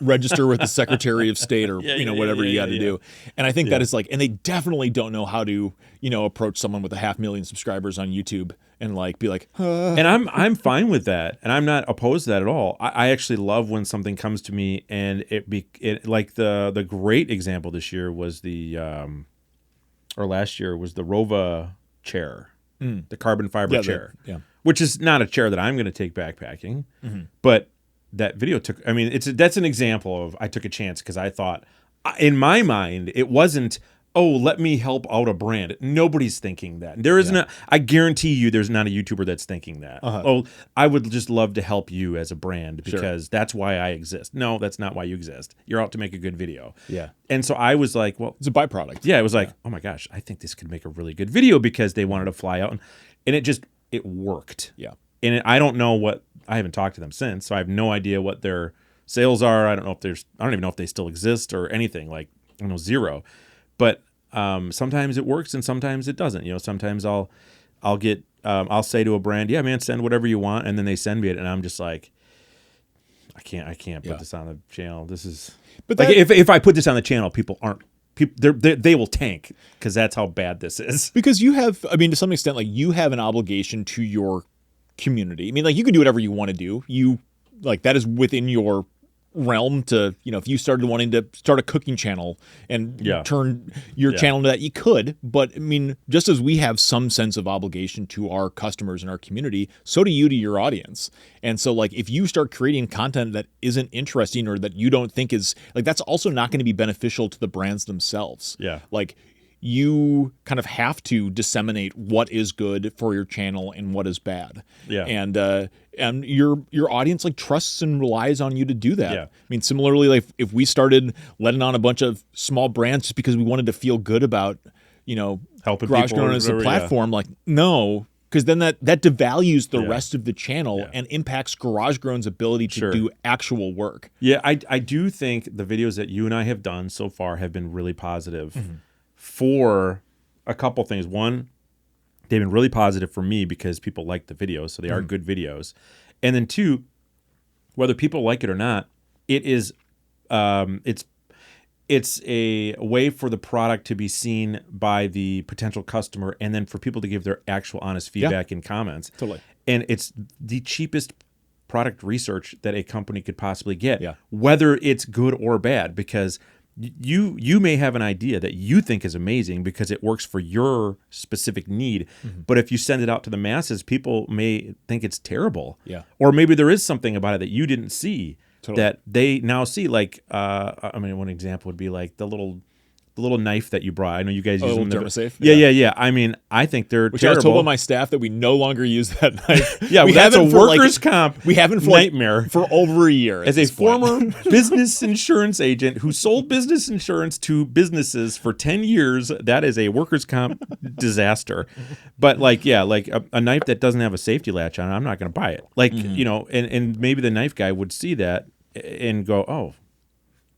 register with the Secretary of State, or, whatever you got to do. And I think that is like, and they definitely don't know how to, approach someone with 500,000 subscribers on YouTube and like, be like, And I'm fine with that. And I'm not opposed to that at all. I actually love when something comes to me, and it like the great example this year was or last year was the Rova chair. The carbon fiber chair, which is not a chair that I'm going to take backpacking, but that video that's an example of, I took a chance because I thought, in my mind, it wasn't, oh, let me help out a brand. Nobody's thinking that. There isn't I guarantee you there's not a YouTuber that's thinking that. Oh, I would just love to help you as a brand because that's why I exist. No, that's not why you exist. You're out to make a good video. Yeah. And so I was like, well, it's a byproduct. Yeah, it was like, oh my gosh, I think this could make a really good video, because they wanted to fly out, and it worked. Yeah. And I don't know I haven't talked to them since, so I have no idea what their sales are. I don't even know if they still exist or anything. Like, I know, zero. But sometimes it works and sometimes it doesn't. Sometimes I'll say to a brand, yeah, man, send whatever you want, and then they send me it, and I'm just like, I can't put this on the channel. This is, but like, if I put this on the channel, they will tank, because that's how bad this is. Because you have, I mean, to some extent, like, you have an obligation to your community. I mean, like, you can do whatever you want to do. You, like, that is within your realm to, if you started wanting to start a cooking channel and turn your channel into that, you could. But I mean, just as we have some sense of obligation to our customers and our community, so do you to your audience. And so, like, if you start creating content that isn't interesting, or that you don't think is, like, that's also not going to be beneficial to the brands themselves. Yeah. Like, you kind of have to disseminate what is good for your channel and what is bad. Yeah. And your audience, like, trusts and relies on you to do that. Yeah. I mean, similarly, like, if we started letting on a bunch of small brands just because we wanted to feel good about, helping Garage people Grown as a platform, like, no, because then that devalues the rest of the channel and impacts Garage Grown's ability to do actual work. Yeah, I do think the videos that you and I have done so far have been really positive. For a couple things. One, they've been really positive for me because people like the videos, so they are good videos. And then two, whether people like it or not, it is it's a way for the product to be seen by the potential customer, and then for people to give their actual honest feedback in comments. Totally. And it's the cheapest product research that a company could possibly get, Yeah. whether it's good or bad, because you may have an idea that you think is amazing because it works for your specific need, but if you send it out to the masses, people may think it's terrible. Yeah. Or maybe there is something about it that you didn't see Totally. that they now see. Like, I mean, one example would be like the little knife that you brought. I know you guys use them. Dermasafe? Yeah. I mean, I think they're Which terrible. I was told by my staff that we no longer use that knife. Yeah, we that's a haven't for, workers' comp We haven't for nightmare. for over a year. As a former business insurance agent who sold business insurance to businesses for 10 years, that is a workers' comp disaster. But like a knife that doesn't have a safety latch on it, I'm not going to buy it. Like, and maybe the knife guy would see that and go, oh,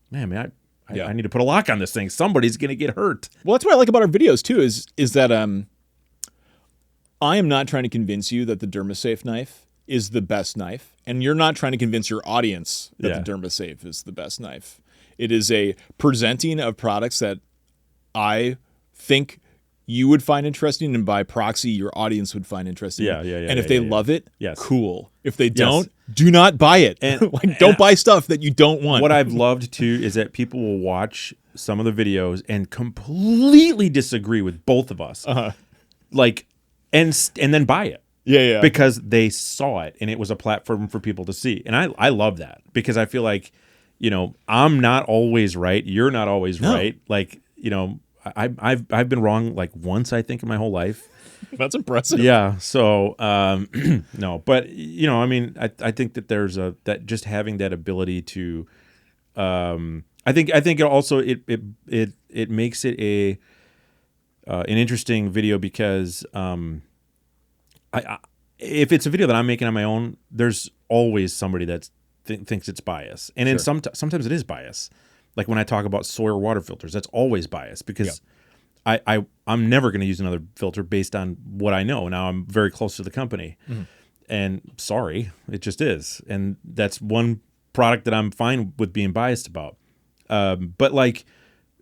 man, I need to put a lock on this thing. Somebody's going to get hurt. Well, that's what I like about our videos too. Is that I am not trying to convince you that the Dermasafe knife is the best knife, and you're not trying to convince your audience that the Dermasafe is the best knife. It is a presenting of products that I think you would find interesting, and by proxy, your audience would find interesting. And if they love it, cool. If they don't, do not buy it. And don't buy stuff that you don't want. What I've loved too is that people will watch some of the videos and completely disagree with both of us, like, and then buy it. Yeah. Because they saw it and it was a platform for people to see, and I love that because I feel like, I'm not always right. You're not always right. Like, I've been wrong like once, I think, in my whole life. That's impressive. Yeah. So no, but I mean, I think that there's that just having that ability to, I think it also it makes it an interesting video because if it's a video that I'm making on my own, there's always somebody that thinks it's bias, and then sometimes it is bias. Like when I talk about Sawyer water filters, that's always bias because I'm never going to use another filter based on what I know. Now I'm very close to the company, and sorry, it just is. And that's one product that I'm fine with being biased about. But like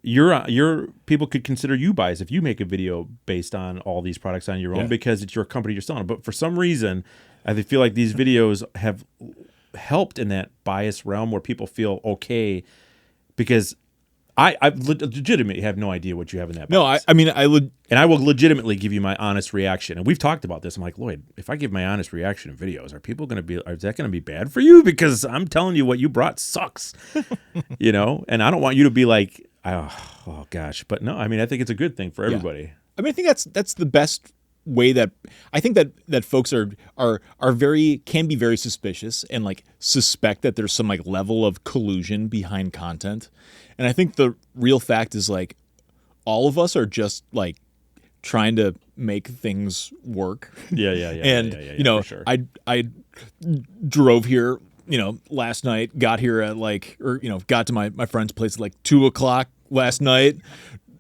your people could consider you biased if you make a video based on all these products on your own because it's your company you're selling. But for some reason, I feel like these videos have helped in that bias realm where people feel okay. Because I legitimately have no idea what you have in that box. No, and I will legitimately give you my honest reaction. And we've talked about this. I'm like, Lloyd, if I give my honest reaction in videos, is that going to be bad for you? Because I'm telling you what you brought sucks, and I don't want you to be like, oh gosh. But no, I mean, I think it's a good thing for everybody. Yeah. I mean, I think that's the best way that I think that folks can be very suspicious and like suspect that there's some like level of collusion behind content. And I think the real fact is like all of us are just like trying to make things work. Yeah. And for sure. I drove here, last night, got here at got to my friend's place at like 2:00 last night.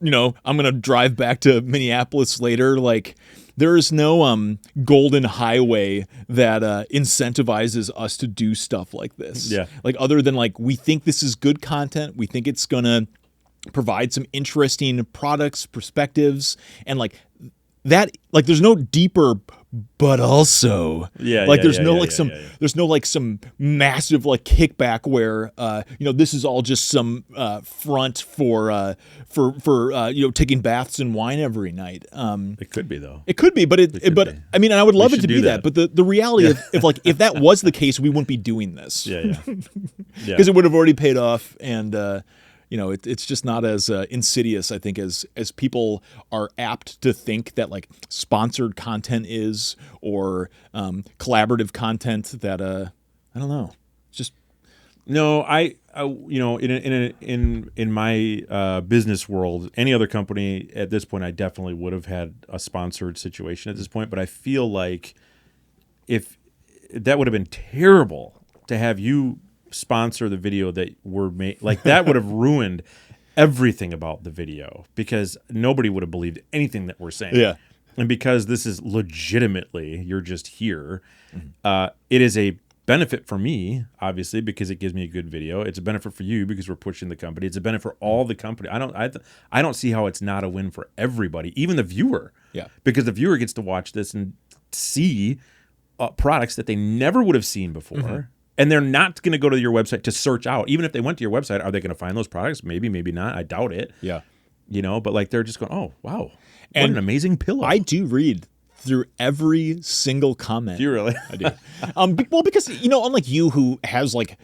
I'm going to drive back to Minneapolis later. Like, there is no golden highway that incentivizes us to do stuff like this. Yeah. Like, other than like, we think this is good content. We think it's going to provide some interesting products, perspectives, and like that, like, there's no deeper but also there's no some massive like kickback where this is all just some front for taking baths and wine every night. It could be though. It could be, but I mean, I would love it to be that. But the reality of if that was the case, we wouldn't be doing this. Because it would have already paid off, and it's just not as insidious, I think, as people are apt to think that like sponsored content is, or collaborative content that I don't know. It's just no. In my business world, any other company at this point, I definitely would have had a sponsored situation at this point. But I feel like if that would have been terrible to have you sponsor the video that we're made, like that would have ruined everything about the video, because nobody would have believed anything that we're saying. Yeah. And because this is legitimately, you're just here, it is a benefit for me, obviously, because it gives me a good video. It's a benefit for you because we're pushing the company. It's a benefit for all the company. I don't see how it's not a win for everybody, even the viewer. Yeah. Because the viewer gets to watch this and see products that they never would have seen before. And they're not going to go to your website to search out. Even if they went to your website, are they going to find those products? Maybe, maybe not. I doubt it. Yeah. But like they're just going, oh, wow. What an amazing pillow. I do read through every single comment. Do you really? I do. Well, because, unlike you who has like,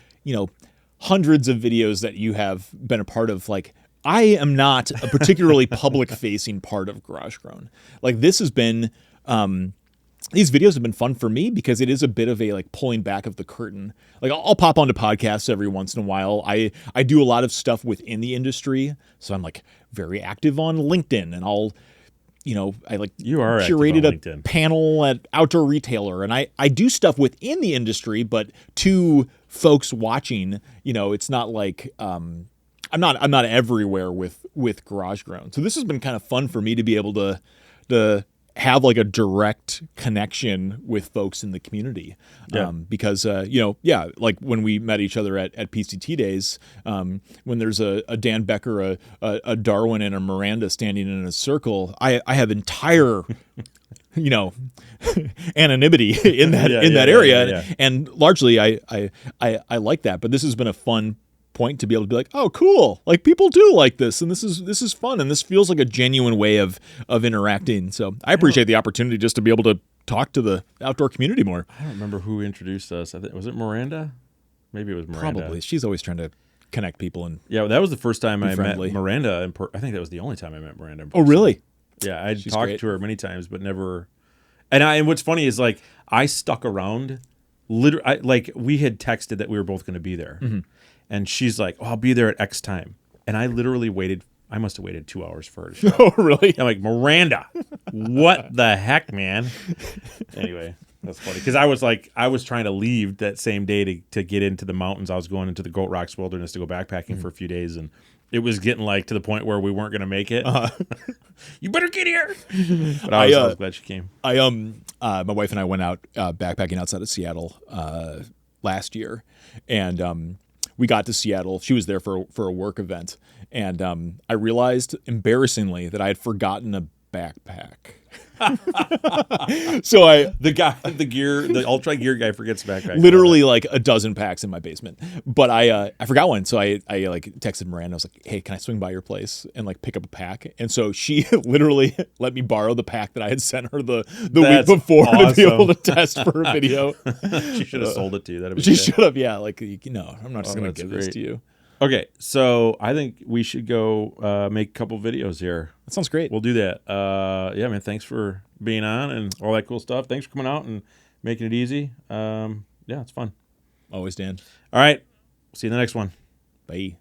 hundreds of videos that you have been a part of, like I am not a particularly public facing part of Garage Grown. Like this has been, these videos have been fun for me because it is a bit of a like pulling back of the curtain. Like I'll pop onto podcasts every once in a while. I do a lot of stuff within the industry. So I'm like very active on LinkedIn, and I'll, I like curated a panel at Outdoor Retailer, and I do stuff within the industry, but to folks watching, it's not like, I'm not everywhere with Garage Grown. So this has been kind of fun for me to be able to have like a direct connection with folks in the community. Because, like when we met each other at PCT days, when there's a Dan Becker, a Darwin, and a Miranda standing in a circle, I have entire, anonymity in that area. Yeah. And largely I like that, but this has been a fun point to be able to be like, oh, cool. Like people do like this, and this is fun, and this feels like a genuine way of interacting. So I appreciate the opportunity just to be able to talk to the outdoor community more. I don't remember who introduced us. Was it Miranda? Maybe it was Miranda. Probably. She's always trying to connect people. And that was the first time I friendly. met Miranda. I think that was the only time I met Miranda in person. Oh, really? Yeah, I'd She's talked great. to her many times, but never. And what's funny is like I stuck around. Like we had texted that we were both going to be there. And she's like, oh, I'll be there at X time. And I literally waited. I must have waited 2 hours for her to show up. Oh, really? I'm like, Miranda, what the heck, man? Anyway, that's funny. Because I was trying to leave that same day to get into the mountains. I was going into the Goat Rocks Wilderness to go backpacking for a few days. And it was getting like to the point where we weren't going to make it. You better get here. But I was glad she came. My wife and I went out backpacking outside of Seattle last year. And we got to Seattle. She was there for a work event, and I realized embarrassingly that I had forgotten a backpack. So the ultra gear guy forgets backpack. Literally like a dozen packs in my basement, but I forgot one. So I like texted Miranda. I was like, "Hey, can I swing by your place and like pick up a pack?" And so she literally let me borrow the pack that I had sent her the week before to be able to test for a video. She should have sold it to you. She should have. Yeah, like I'm not just gonna give this to you. Okay, so I think we should go make a couple videos here. That sounds great. We'll do that. Yeah, man, thanks for being on and all that cool stuff. Thanks for coming out and making it easy. Yeah, it's fun. Always, Dan. All right, see you in the next one. Bye.